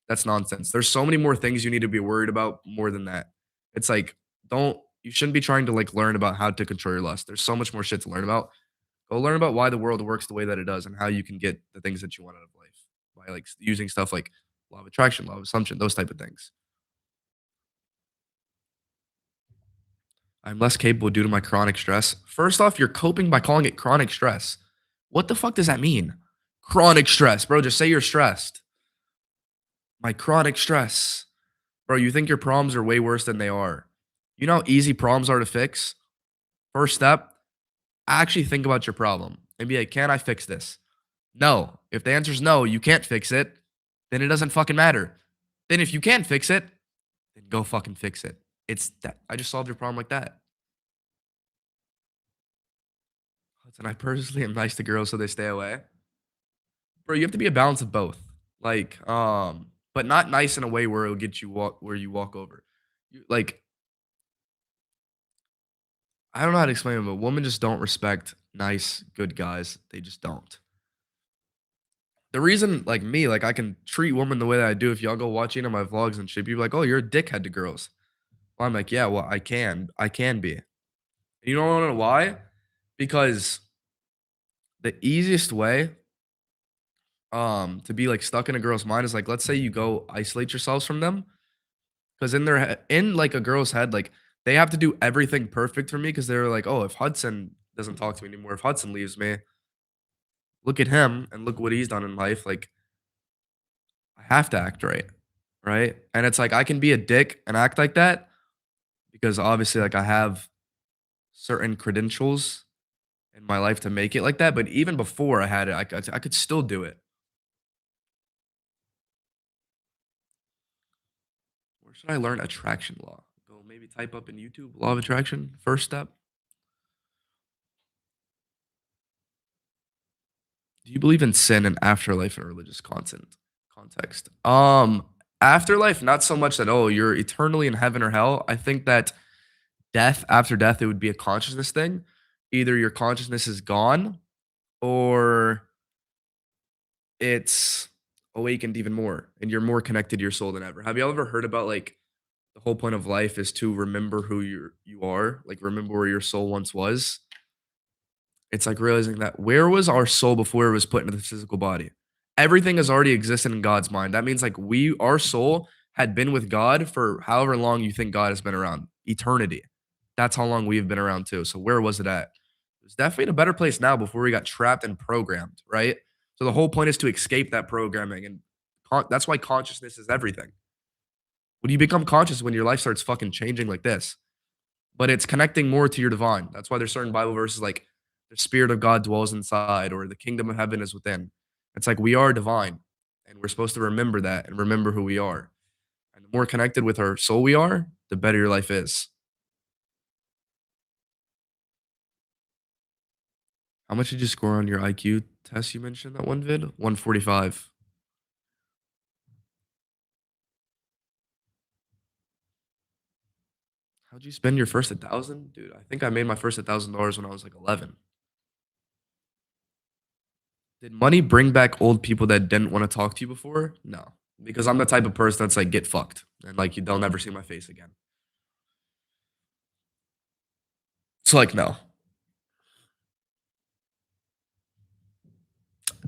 that's nonsense. There's so many more things you need to be worried about more than that. It's like don't you shouldn't be trying to like learn about how to control your lust. There's so much more shit to learn about. Go learn about why the world works the way that it does and how you can get the things that you want out of life by like using stuff like law of attraction, law of assumption, those type of things. I'm less capable due to my chronic stress. First off, you're coping by calling it chronic stress. What the fuck does that mean? Chronic stress, bro. Just say you're stressed. My chronic stress. Bro, you think your problems are way worse than they are. You know how easy problems are to fix? First step, actually think about your problem and be like, can I fix this? No. If the answer is no, you can't fix it, then it doesn't fucking matter. Then if you can fix it, then go fucking fix it. It's that I just solved your problem like that. And I personally am nice to girls so they stay away. Bro, you have to be a balance of both. Like, but not nice in a way where it'll get you walk where you walk over. Like, I don't know how to explain it, but women just don't respect nice, good guys. They just don't. The reason, like me, like I can treat women the way that I do. If y'all go watch any of my vlogs and shit, people be like, "Oh, you're a dickhead to girls." Well, I'm like, "Yeah, well, I can be." And you don't know why? Because the easiest way, to be like stuck in a girl's mind is like, let's say you go isolate yourselves from them, because in in like a girl's head, like they have to do everything perfect for me because they're like, "Oh, if Hudson doesn't talk to me anymore, if Hudson leaves me, look at him and look what he's done in life. Like I have to act right." Right? And it's like I can be a dick and act like that because obviously like I have certain credentials in my life to make it like that, but even before I had it, I could still do it. Where should I learn attraction law? Go maybe type up in YouTube law of attraction, first step. Do you believe in sin and afterlife in a religious context? Afterlife, not so much that oh, you're eternally in heaven or hell. I think that death after death, it would be a consciousness thing. Either your consciousness is gone or it's awakened even more and you're more connected to your soul than ever. Have you all ever heard about like the whole point of life is to remember who you are, like remember where your soul once was? It's like realizing that where was our soul before it was put into the physical body? Everything has already existed in God's mind. That means like our soul had been with God for however long you think God has been around, eternity. That's how long we've been around too. So where was it at? It was definitely in a better place now before we got trapped and programmed, right? So the whole point is to escape that programming, and that's why consciousness is everything. When you become conscious, when your life starts fucking changing like this, but it's connecting more to your divine. That's why there's certain Bible verses like the spirit of God dwells inside or the kingdom of heaven is within. It's like we are divine and we're supposed to remember that and remember who we are. And the more connected with our soul we are, the better your life is. How much did you score on your IQ test you mentioned that one vid? 145. How'd you spend your first 1,000? Dude, I think I made my first $1,000 when I was like 11. Did money bring back old people that didn't want to talk to you before? No, because I'm the type of person that's like get fucked and like they'll never see my face again. So like no.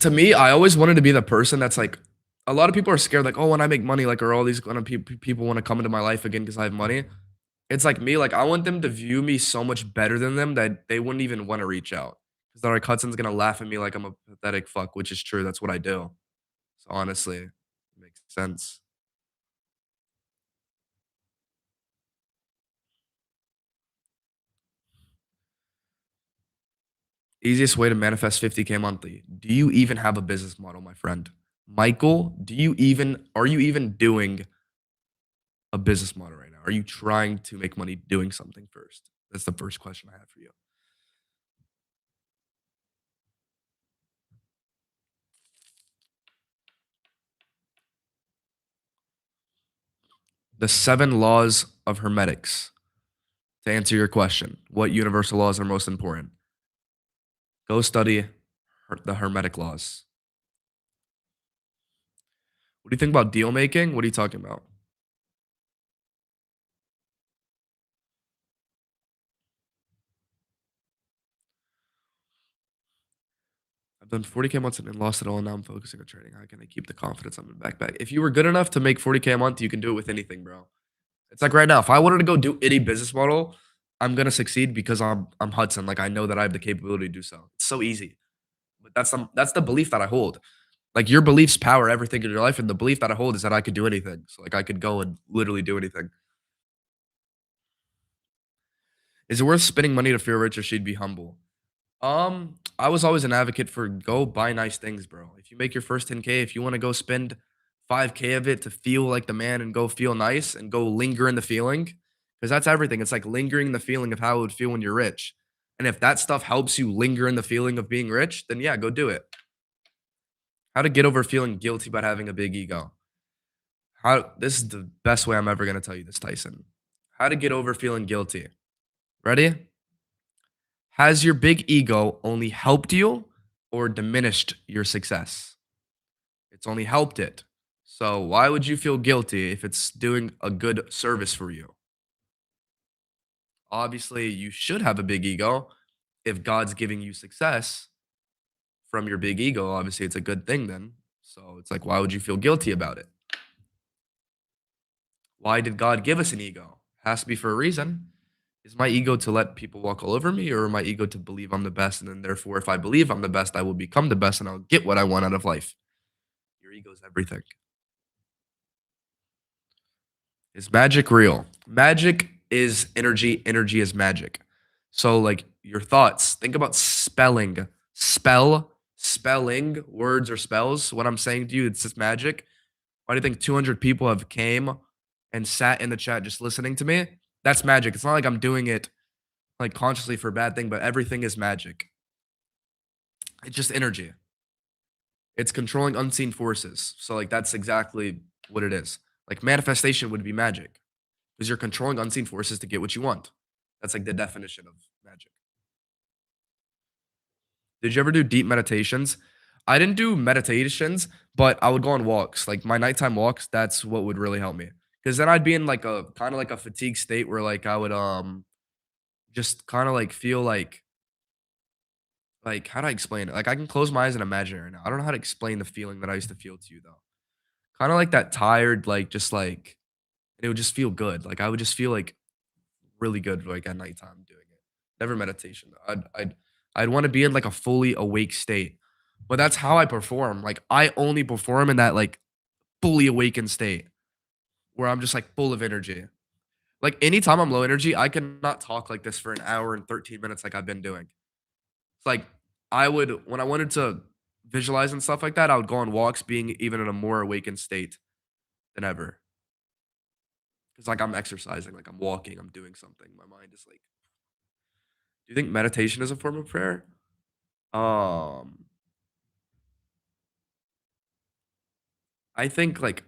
To me, I always wanted to be the person that's like a lot of people are scared like, "Oh, when I make money, like are all these gonna people want to come into my life again because I have money?" It's like me, like I want them to view me so much better than them that they wouldn't even want to reach out. Because they're like Hudson's gonna laugh at me like I'm a pathetic fuck, which is true. That's what I do. So honestly, it makes sense. Easiest way to manifest 50K monthly. Do you even have a business model, my friend? Michael, are you even doing a business model right now? Are you trying to make money doing something first? That's the first question I have for you. The 7 laws of hermetics. To answer your question, what universal laws are most important? Go study the hermetic laws. What do you think about deal making? What are you talking about? I've done 40K months and lost it all, and now I'm focusing on trading. How can I keep the confidence I'm in backpack? If you were good enough to make 40K a month, you can do it with anything, bro. It's like right now, if I wanted to go do any business model, I'm gonna succeed because I'm Hudson. Like I know that I have the capability to do so. It's so easy. But that's the belief that I hold. Like your beliefs power everything in your life, and the belief that I hold is that I could do anything. So like I could go and literally do anything. Is it worth spending money to feel rich or should be humble? I was always an advocate for go buy nice things, bro. If you make your first 10K, if you want to go spend 5K of it to feel like the man and go feel nice and go linger in the feeling, because that's everything. It's like lingering the feeling of how it would feel when you're rich. And if that stuff helps you linger in the feeling of being rich, then yeah, go do it. How to get over feeling guilty about having a big ego. How this is the best way I'm ever gonna tell you this, Tyson. How to get over feeling guilty. Ready? Has your big ego only helped you or diminished your success? It's only helped it. So why would you feel guilty if it's doing a good service for you? Obviously, you should have a big ego. If God's giving you success from your big ego, obviously it's a good thing then. So it's like, why would you feel guilty about it? Why did God give us an ego? Has to be for a reason. Is my ego to let people walk all over me, or my ego to believe I'm the best? And then, therefore, if I believe I'm the best, I will become the best and I'll get what I want out of life. Your ego is everything. Is magic real? Magic is energy, energy is magic. So, like your thoughts, think about spelling, spelling words or spells. What I'm saying to you, it's just magic. Why do you think 200 people have came and sat in the chat just listening to me? That's magic. It's not like I'm doing it like consciously for a bad thing, but everything is magic. It's just energy. It's controlling unseen forces. So like that's exactly what it is. Like manifestation would be magic because you're controlling unseen forces to get what you want. That's like the definition of magic. Did you ever do deep meditations? I didn't do meditations, but I would go on walks. Like my nighttime walks, that's what would really help me. Because then I'd be in like a kind of like a fatigue state where like I would just kind of like feel like how do I explain it? Like I can close my eyes and imagine it right now. I don't know how to explain the feeling that I used to feel to you though. Kind of like that tired, like just like it would just feel good. Like I would just feel like really good like at nighttime doing it. Never meditation. I'd want to be in like a fully awake state. But that's how I perform. Like I only perform in that like fully awakened state where I'm just like full of energy. Like anytime I'm low energy, I cannot talk like this for an hour and 13 minutes like I've been doing. It's like I would when I wanted to visualize and stuff like that, I would go on walks being even in a more awakened state than ever. Because like I'm exercising, like I'm walking, I'm doing something. My mind is like, do you think meditation is a form of prayer? Um, I think like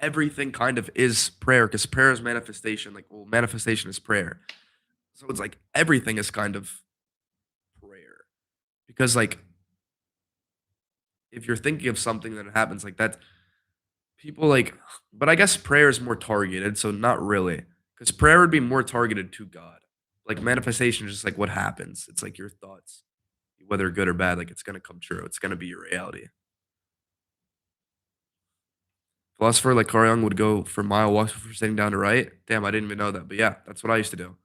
everything kind of is prayer because prayer is manifestation. Like, well, manifestation is prayer. So it's like everything is kind of prayer because like if you're thinking of something that happens like that, people like, but I guess prayer is more targeted. So not really because prayer would be more targeted to God. Like manifestation is just like what happens. It's like your thoughts, whether good or bad, like it's gonna come true. It's gonna be your reality. Philosopher like Carl Jung would go for mile walks before sitting down to write. Damn, I didn't even know that. But yeah, that's what I used to do.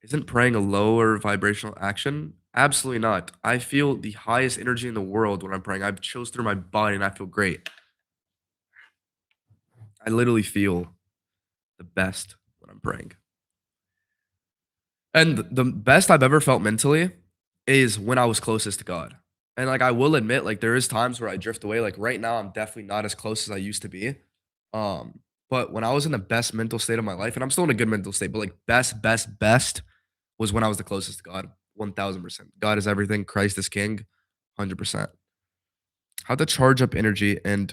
Isn't praying a lower vibrational action? Absolutely not. I feel the highest energy in the world when I'm praying. I've chills through my body and I feel great. I literally feel the best when I'm praying. And the best I've ever felt mentally is when I was closest to God. And like I will admit, like there is times where I drift away. Like right now, I'm definitely not as close as I used to be. But when I was in the best mental state of my life, and I'm still in a good mental state, but like best was when I was the closest to God. 1000%. God is everything. Christ is King. 100%. How to charge up energy and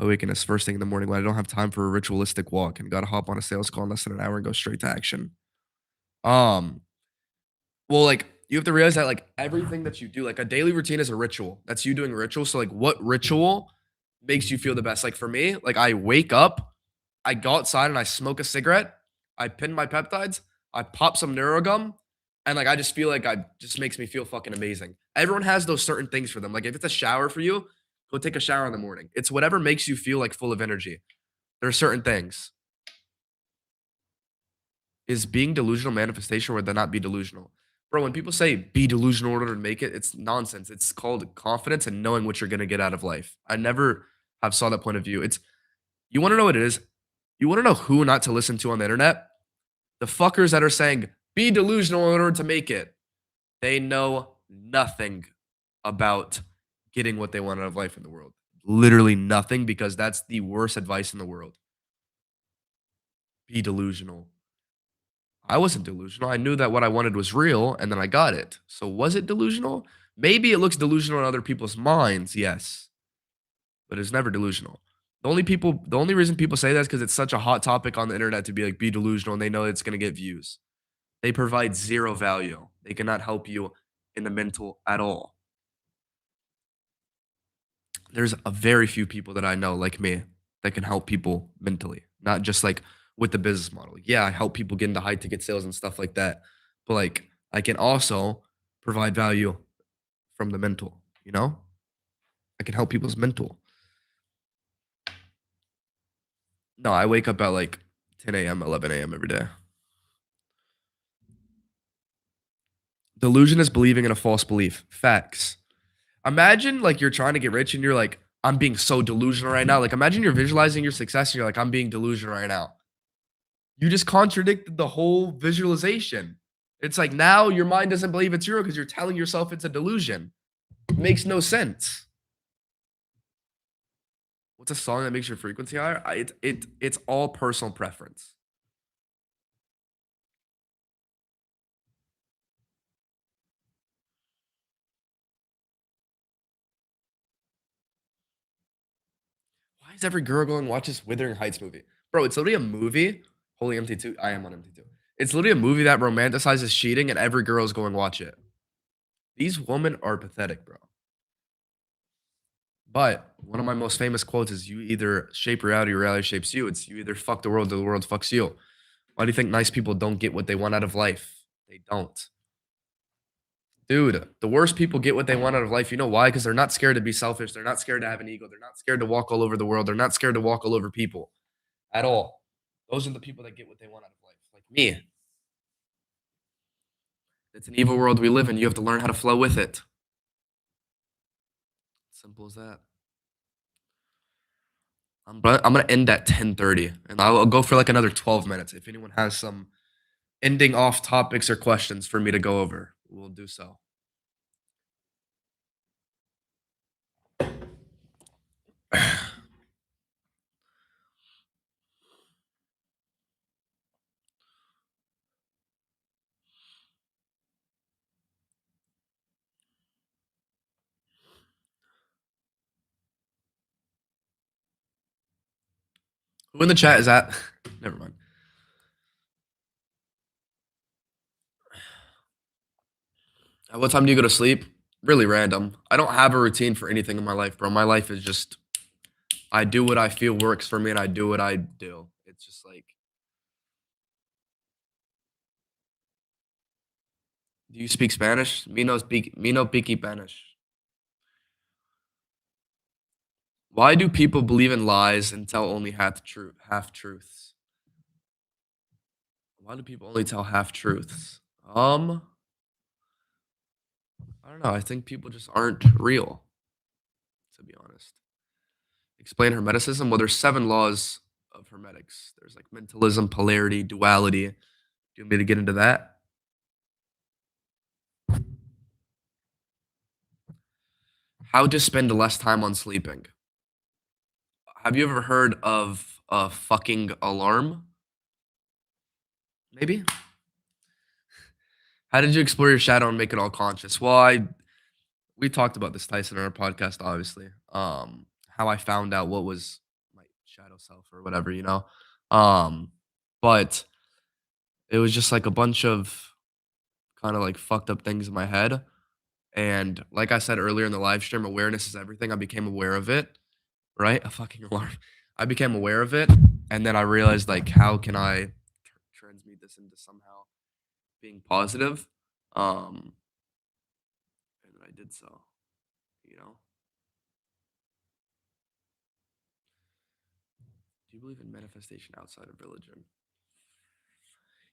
awaken us first thing in the morning when I don't have time for a ritualistic walk and gotta hop on a sales call in less than an hour and go straight to action. Um, Well, like, you have to realize that, like, everything that you do, like, a daily routine is a ritual. That's you doing a ritual. So, like, what ritual makes you feel the best? Like, for me, like, I wake up, I go outside and I smoke a cigarette, I pin my peptides, I pop some neurogum, and, like, I just feel like I just makes me feel fucking amazing. Everyone has those certain things for them. Like, if it's a shower for you, go take a shower in the morning. It's whatever makes you feel, like, full of energy. There are certain things. Is being delusional manifestation or would that not be delusional? Bro, when people say be delusional in order to make it, it's nonsense. It's called confidence and knowing what you're gonna get out of life. I never have saw that point of view. It's you wanna know what it is? You wanna know who not to listen to on the internet? The fuckers that are saying be delusional in order to make it. They know nothing about getting what they want out of life in the world. Literally nothing because that's the worst advice in the world. Be delusional. I wasn't delusional. I knew that what I wanted was real and then I got it. So was it delusional? Maybe it looks delusional in other people's minds, yes, but it's never delusional. The only reason people say that is because it's such a hot topic on the internet to be like, be delusional, and they know it's going to get views. They provide zero value. They cannot help you in the mental at all. There's a very few people that I know like me that can help people mentally, not just like with the business model. Yeah, I help people get into high ticket sales and stuff like that. But like I can also provide value from the mental, you know? I can help people's mental. No, I wake up at like 10 a.m., 11 a.m. every day. Delusion is believing in a false belief. Facts. Imagine like you're trying to get rich and you're like, I'm being so delusional right now. Like imagine you're visualizing your success and you're like, I'm being delusional right now. You just contradicted the whole visualization. It's like now your mind doesn't believe it's real because you're telling yourself it's a delusion. It makes no sense. What's a song that makes your frequency higher? It's all personal preference. Why is every girl going to watch this Withering Heights movie? Bro, it's literally a movie. Holy MT2. I am on MT2. It's literally a movie that romanticizes cheating and every girl is going to watch it. These women are pathetic, bro. But one of my most famous quotes is you either shape reality or reality shapes you. It's you either fuck the world or the world fucks you. Why do you think nice people don't get what they want out of life? They don't. Dude, the worst people get what they want out of life. You know why? Because they're not scared to be selfish. They're not scared to have an ego. They're not scared to walk all over the world. They're not scared to walk all over people at all. Those are the people that get what they want out of life. Like me. It's an evil world we live in. You have to learn how to flow with it. Simple as that. I'm gonna end at 10:30, and I'll go for like another 12 minutes. If anyone has some ending off topics or questions for me to go over, we'll do so. Who in the chat is that? Never mind. At what time do you go to sleep? Really random. I don't have a routine for anything in my life, bro. My life is just I do what I feel works for me, and I do what I do. It's just like, do you speak Spanish? Me no piqui Spanish. Why do people believe in lies and tell only half truths? Why do people only tell half truths? I don't know. I think people just aren't real, to be honest. Explain Hermeticism. Well, there's 7 laws of Hermetics. There's like mentalism, polarity, duality. Do you want me to get into that? How to spend less time on sleeping. Have you ever heard of a fucking alarm? Maybe. How did you explore your shadow and make it all conscious? Well, I we talked about this, Tyson, in our podcast, obviously. How I found out what was my shadow self or whatever, you know. Um, but it was just like a bunch of kind of like fucked up things in my head. And like I said earlier in the live stream, awareness is everything. I became aware of it, right? A fucking alarm. I became aware of it, and then I realized like, how can I transmute this into somehow being positive? And then I did so. You know, do you believe in manifestation outside of religion?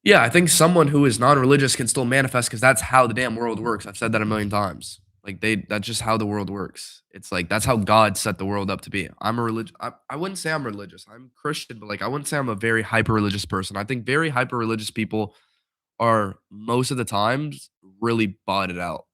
Yeah, I think someone who is non-religious can still manifest because that's how the damn world works. I've said that a million times. Like that's just how the world works. It's like that's how God set the world up to be. I wouldn't say I'm religious. I'm Christian, but like I wouldn't say I'm a very hyper religious person. I think very hyper religious people are most of the times really botted out.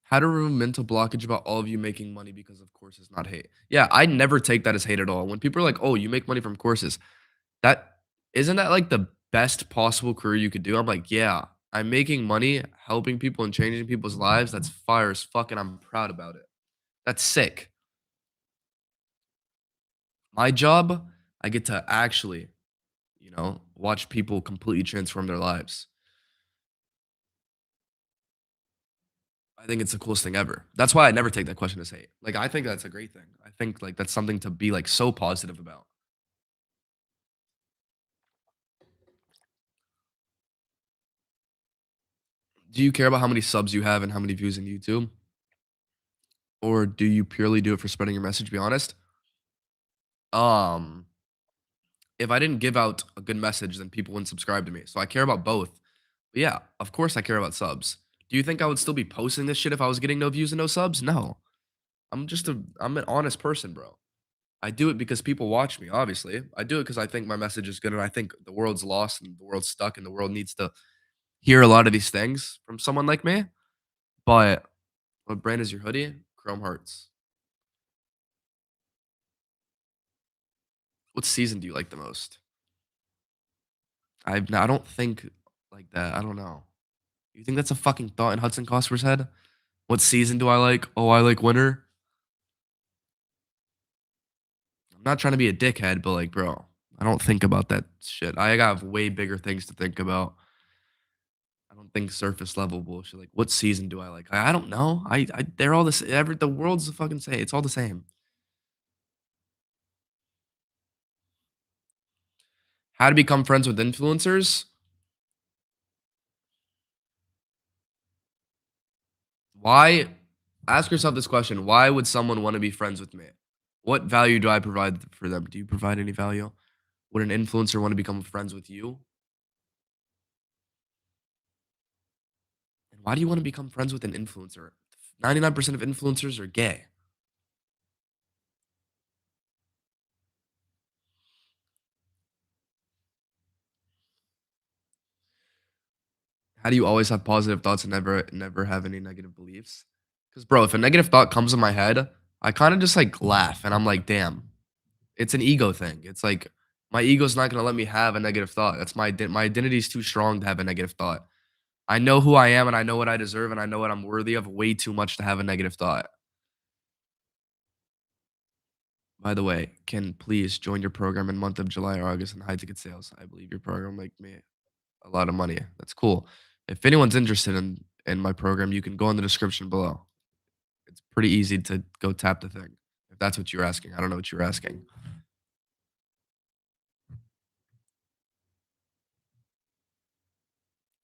How to remove mental blockage about all of you making money because of courses, not hate. Yeah, I never take that as hate at all. When people are like, "Oh, you make money from courses," that isn't that like the best possible career you could do? I'm like, yeah, I'm making money, helping people and changing people's lives. That's fire as fuck, and I'm proud about it. That's sick. My job, I get to actually, watch people completely transform their lives. I think it's the coolest thing ever. That's why I never take that question as hate. Like, I think that's a great thing. I think like that's something to be like so positive about. Do you care about how many subs you have and how many views in YouTube? Or do you purely do it for spreading your message? Be honest. Um, if I didn't give out a good message, then people wouldn't subscribe to me. So I care about both. But yeah, of course I care about subs. Do you think I would still be posting this shit if I was getting no views and no subs? No. I'm an honest person, bro. I do it because people watch me, obviously. I do it because I think my message is good and I think the world's lost and the world's stuck and the world needs to hear a lot of these things from someone like me. But what brand is your hoodie? Chrome Hearts. What season do you like the most? I don't think like that. I don't know. You think that's a fucking thought in Hudson Cosper's head? What season do I like? Oh, I like winter. I'm not trying to be a dickhead, but like, bro, I don't think about that shit. I got way bigger things to think about. I don't think surface level bullshit. Like, what season do I like? I don't know. They're all this. The world's the fucking same. It's all the same. How to become friends with influencers? Why? Ask yourself this question: why would someone want to be friends with me? What value do I provide for them? Do you provide any value? Would an influencer want to become friends with you? And why do you want to become friends with an influencer? 99% of influencers are gay. How do you always have positive thoughts and never have any negative beliefs? Because bro, if a negative thought comes in my head, I kind of just like laugh and I'm like, damn, it's an ego thing. It's like my ego's not gonna let me have a negative thought. That's my identity is too strong to have a negative thought. I know who I am and I know what I deserve and I know what I'm worthy of way too much to have a negative thought. By the way, can please join your program in month of July or August in high ticket sales. I believe your program will make me a lot of money. That's cool. If anyone's interested in my program, you can go in the description below. It's pretty easy to go tap the thing. If that's what you're asking. I don't know what you're asking.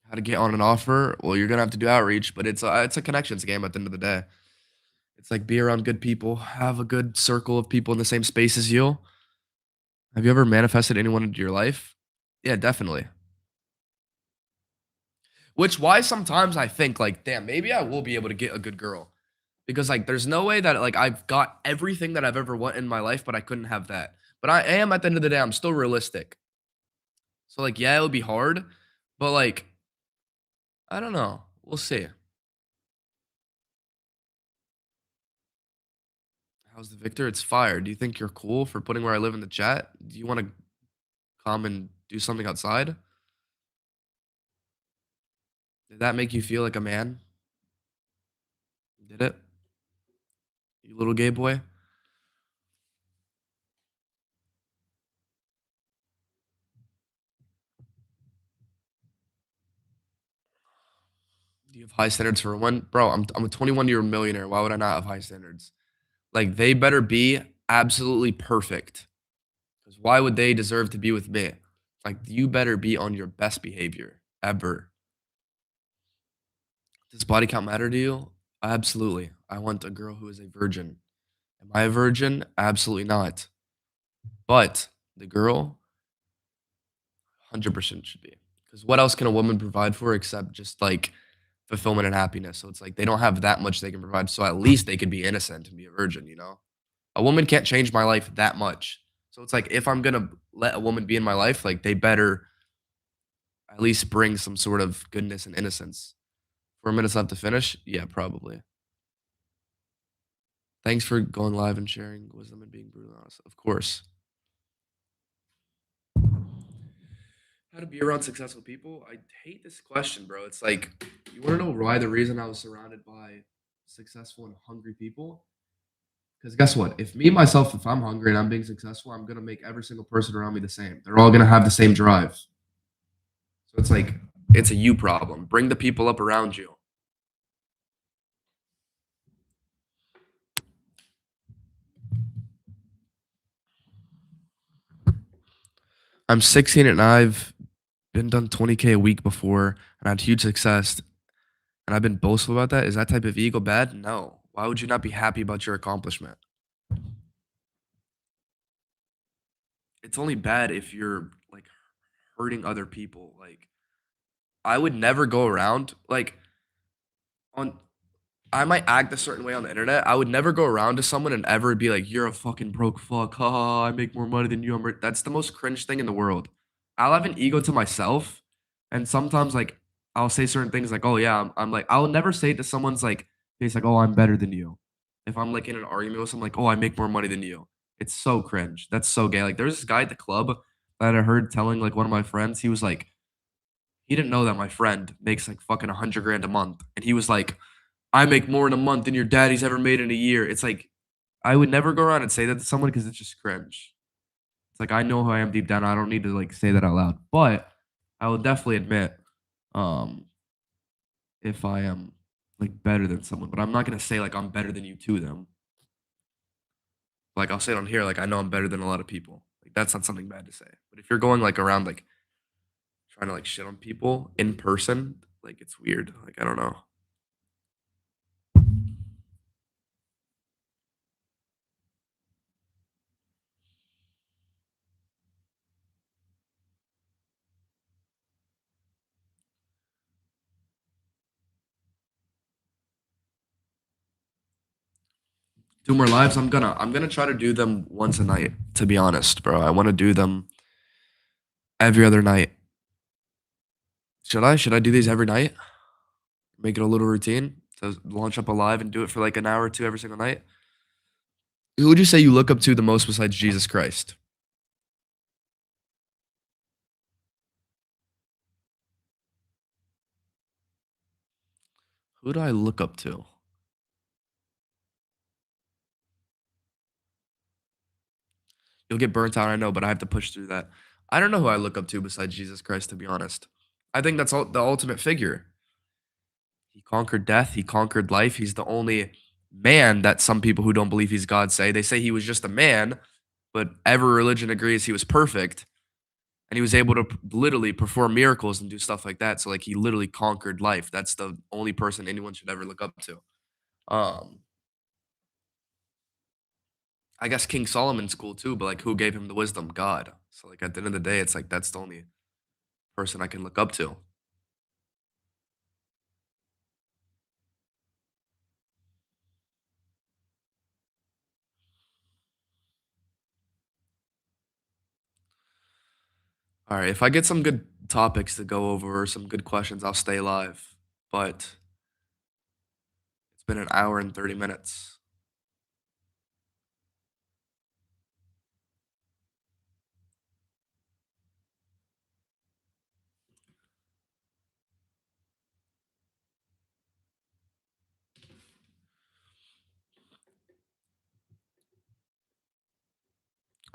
How to get on an offer? Well, you're gonna have to do outreach, but it's a connections game at the end of the day. It's like be around good people, have a good circle of people in the same space as you. Have you ever manifested anyone into your life? Yeah, definitely. Which why sometimes I think like, damn, maybe I will be able to get a good girl. Because like there's no way that like I've got everything that I've ever want in my life, but I couldn't have that. But I am at the end of the day, I'm still realistic. So like, yeah, it would be hard, but like, I don't know. We'll see. How's the Victor? It's fire. Do you think you're cool for putting where I live in the chat? Do you want to come and do something outside? Did that make you feel like a man? Did it? You little gay boy? Do you have high standards for one? Bro, I'm a 21-year millionaire. Why would I not have high standards? Like they better be absolutely perfect. Because why would they deserve to be with me? Like you better be on your best behavior ever. Does body count matter to you? Absolutely. I want a girl who is a virgin. Am I a virgin? Absolutely not. But the girl, 100% should be. Because what else can a woman provide for her except just like fulfillment and happiness? So it's like they don't have that much they can provide. So at least they could be innocent and be a virgin, you know? A woman can't change my life that much. So it's like if I'm gonna let a woman be in my life, like they better at least bring some sort of goodness and innocence. 4 minutes left to finish? Yeah, probably. Thanks for going live and sharing wisdom and being brutally honest. Of course. How to be around successful people? I hate this question, bro. It's like, you want to know why the reason I was surrounded by successful and hungry people? Because guess what? If me myself, if I'm hungry and I'm being successful, I'm gonna make every single person around me the same. They're all gonna have the same drive. So it's like it's a you problem. Bring the people up around you. I'm 16 and I've been done 20K a week before and had huge success and I've been boastful about that. Is that type of ego bad? No. Why would you not be happy about your accomplishment? It's only bad if you're like hurting other people. Like I would never go around like on I might act a certain way on the internet. I would never go around to someone and ever be like, "You're a fucking broke fuck. Haha, I make more money than you." That's the most cringe thing in the world. I'll have an ego to myself, and sometimes like I'll say certain things like, "Oh yeah," I'm like, I'll never say it to someone's like face like, "Oh, I'm better than you." If I'm like in an argument with someone, like, "Oh, I make more money than you." It's so cringe. That's so gay. Like, there's this guy at the club that I heard telling like one of my friends. He was like, he didn't know that my friend makes like fucking 100 grand a month, and he was like, I make more in a month than your daddy's ever made in a year. It's like I would never go around and say that to someone because it's just cringe. It's like I know who I am deep down. I don't need to like say that out loud. But I will definitely admit um if I am like better than someone. But I'm not gonna say like I'm better than you to them. Like I'll say it on here, like I know I'm better than a lot of people. Like that's not something bad to say. But if you're going like around like trying to like shit on people in person, like it's weird. Like I don't know. 2 more lives. I'm gonna try to do them once a night. To be honest, bro, I want to do them every other night. Should I? Should I do these every night? Make it a little routine to launch up a live and do it for like an hour or two every single night. Who would you say you look up to the most besides Jesus Christ? Who do I look up to? You'll get burnt out, I know, but I have to push through that. I don't know who I look up to besides Jesus Christ, to be honest. I think that's the ultimate figure. He conquered death. He conquered life. He's the only man that some people who don't believe he's God say. They say he was just a man, but every religion agrees he was perfect. And he was able to literally perform miracles and do stuff like that. So like he literally conquered life. That's the only person anyone should ever look up to. Um, I guess King Solomon's cool too, but like who gave him the wisdom? God. So like at the end of the day, it's like that's the only person I can look up to. All right, if I get some good topics to go over or some good questions, I'll stay live. But it's been an hour and 30 minutes.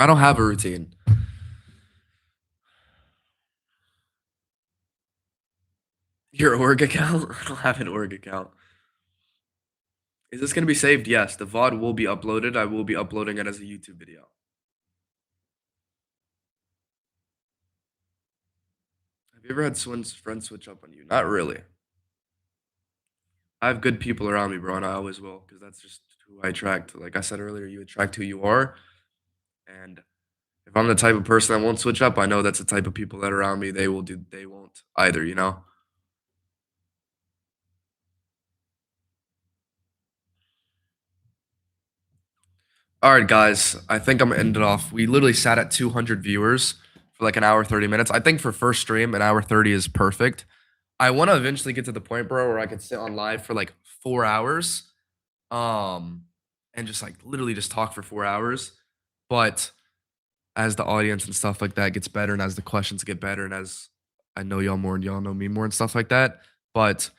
I don't have a routine. Your org account? I don't have an org account. Is this going to be saved? Yes. The VOD will be uploaded. I will be uploading it as a YouTube video. Have you ever had friends switch up on you? Not really. I have good people around me, bro, and I always will, because that's just who I attract. Like I said earlier, you attract who you are, and if I'm the type of person that won't switch up, I know that's the type of people that are around me, they won't either, you know? All right, guys, I think I'm gonna end it off. We literally sat at 200 viewers for like an hour, 30 minutes. I think for first stream, an hour 30 is perfect. I want to eventually get to the point, bro, where I could sit on live for like 4 hours, um, and just like literally just talk for 4 hours. But as the audience and stuff like that gets better and as the questions get better and as I know y'all more and y'all know me more and stuff like that. But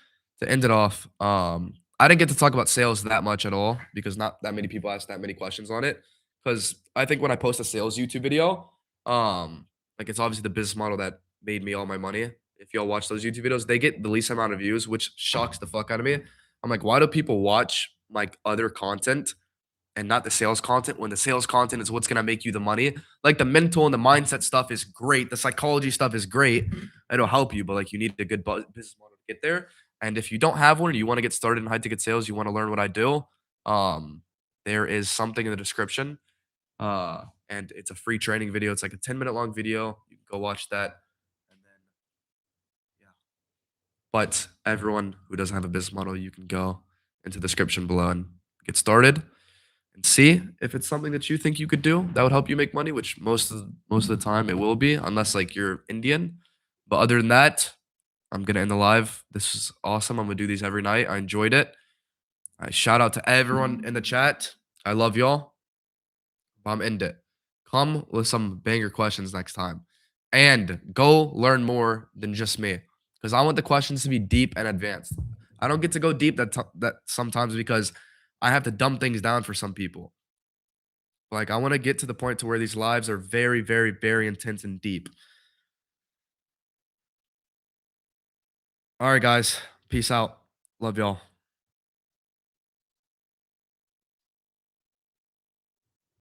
to end it off, I didn't get to talk about sales that much at all because not that many people asked that many questions on it. Because I think when I post a sales YouTube video, like it's obviously the business model that made me all my money. If y'all watch those YouTube videos, they get the least amount of views, which shocks the fuck out of me. I'm like, why do people watch like other content and not the sales content when the sales content is what's going to make you the money? Like the mental and the mindset stuff is great, the psychology stuff is great, it'll help you, but like you need a good business model to get there. And if you don't have one and you want to get started in high ticket sales, you want to learn what I do, um there is something in the description, and it's a free training video. It's like a 10-minute long video. You can go watch that. And then yeah, but everyone who doesn't have a business model, you can go into the description below and get started and see if it's something that you think you could do that would help you make money, which most of the time it will be, unless like you're Indian. But other than that, I'm gonna end the live. This is awesome. I'm gonna do these every night. I enjoyed it. I shout out to everyone in the chat. I love y'all. I'm end it. Come with some banger questions next time. And go learn more than just me. Because I want the questions to be deep and advanced. I don't get to go deep that sometimes because I have to dumb things down for some people. Like I want to get to the point to where these lives are very, very, very intense and deep. All right, guys. Peace out. Love y'all.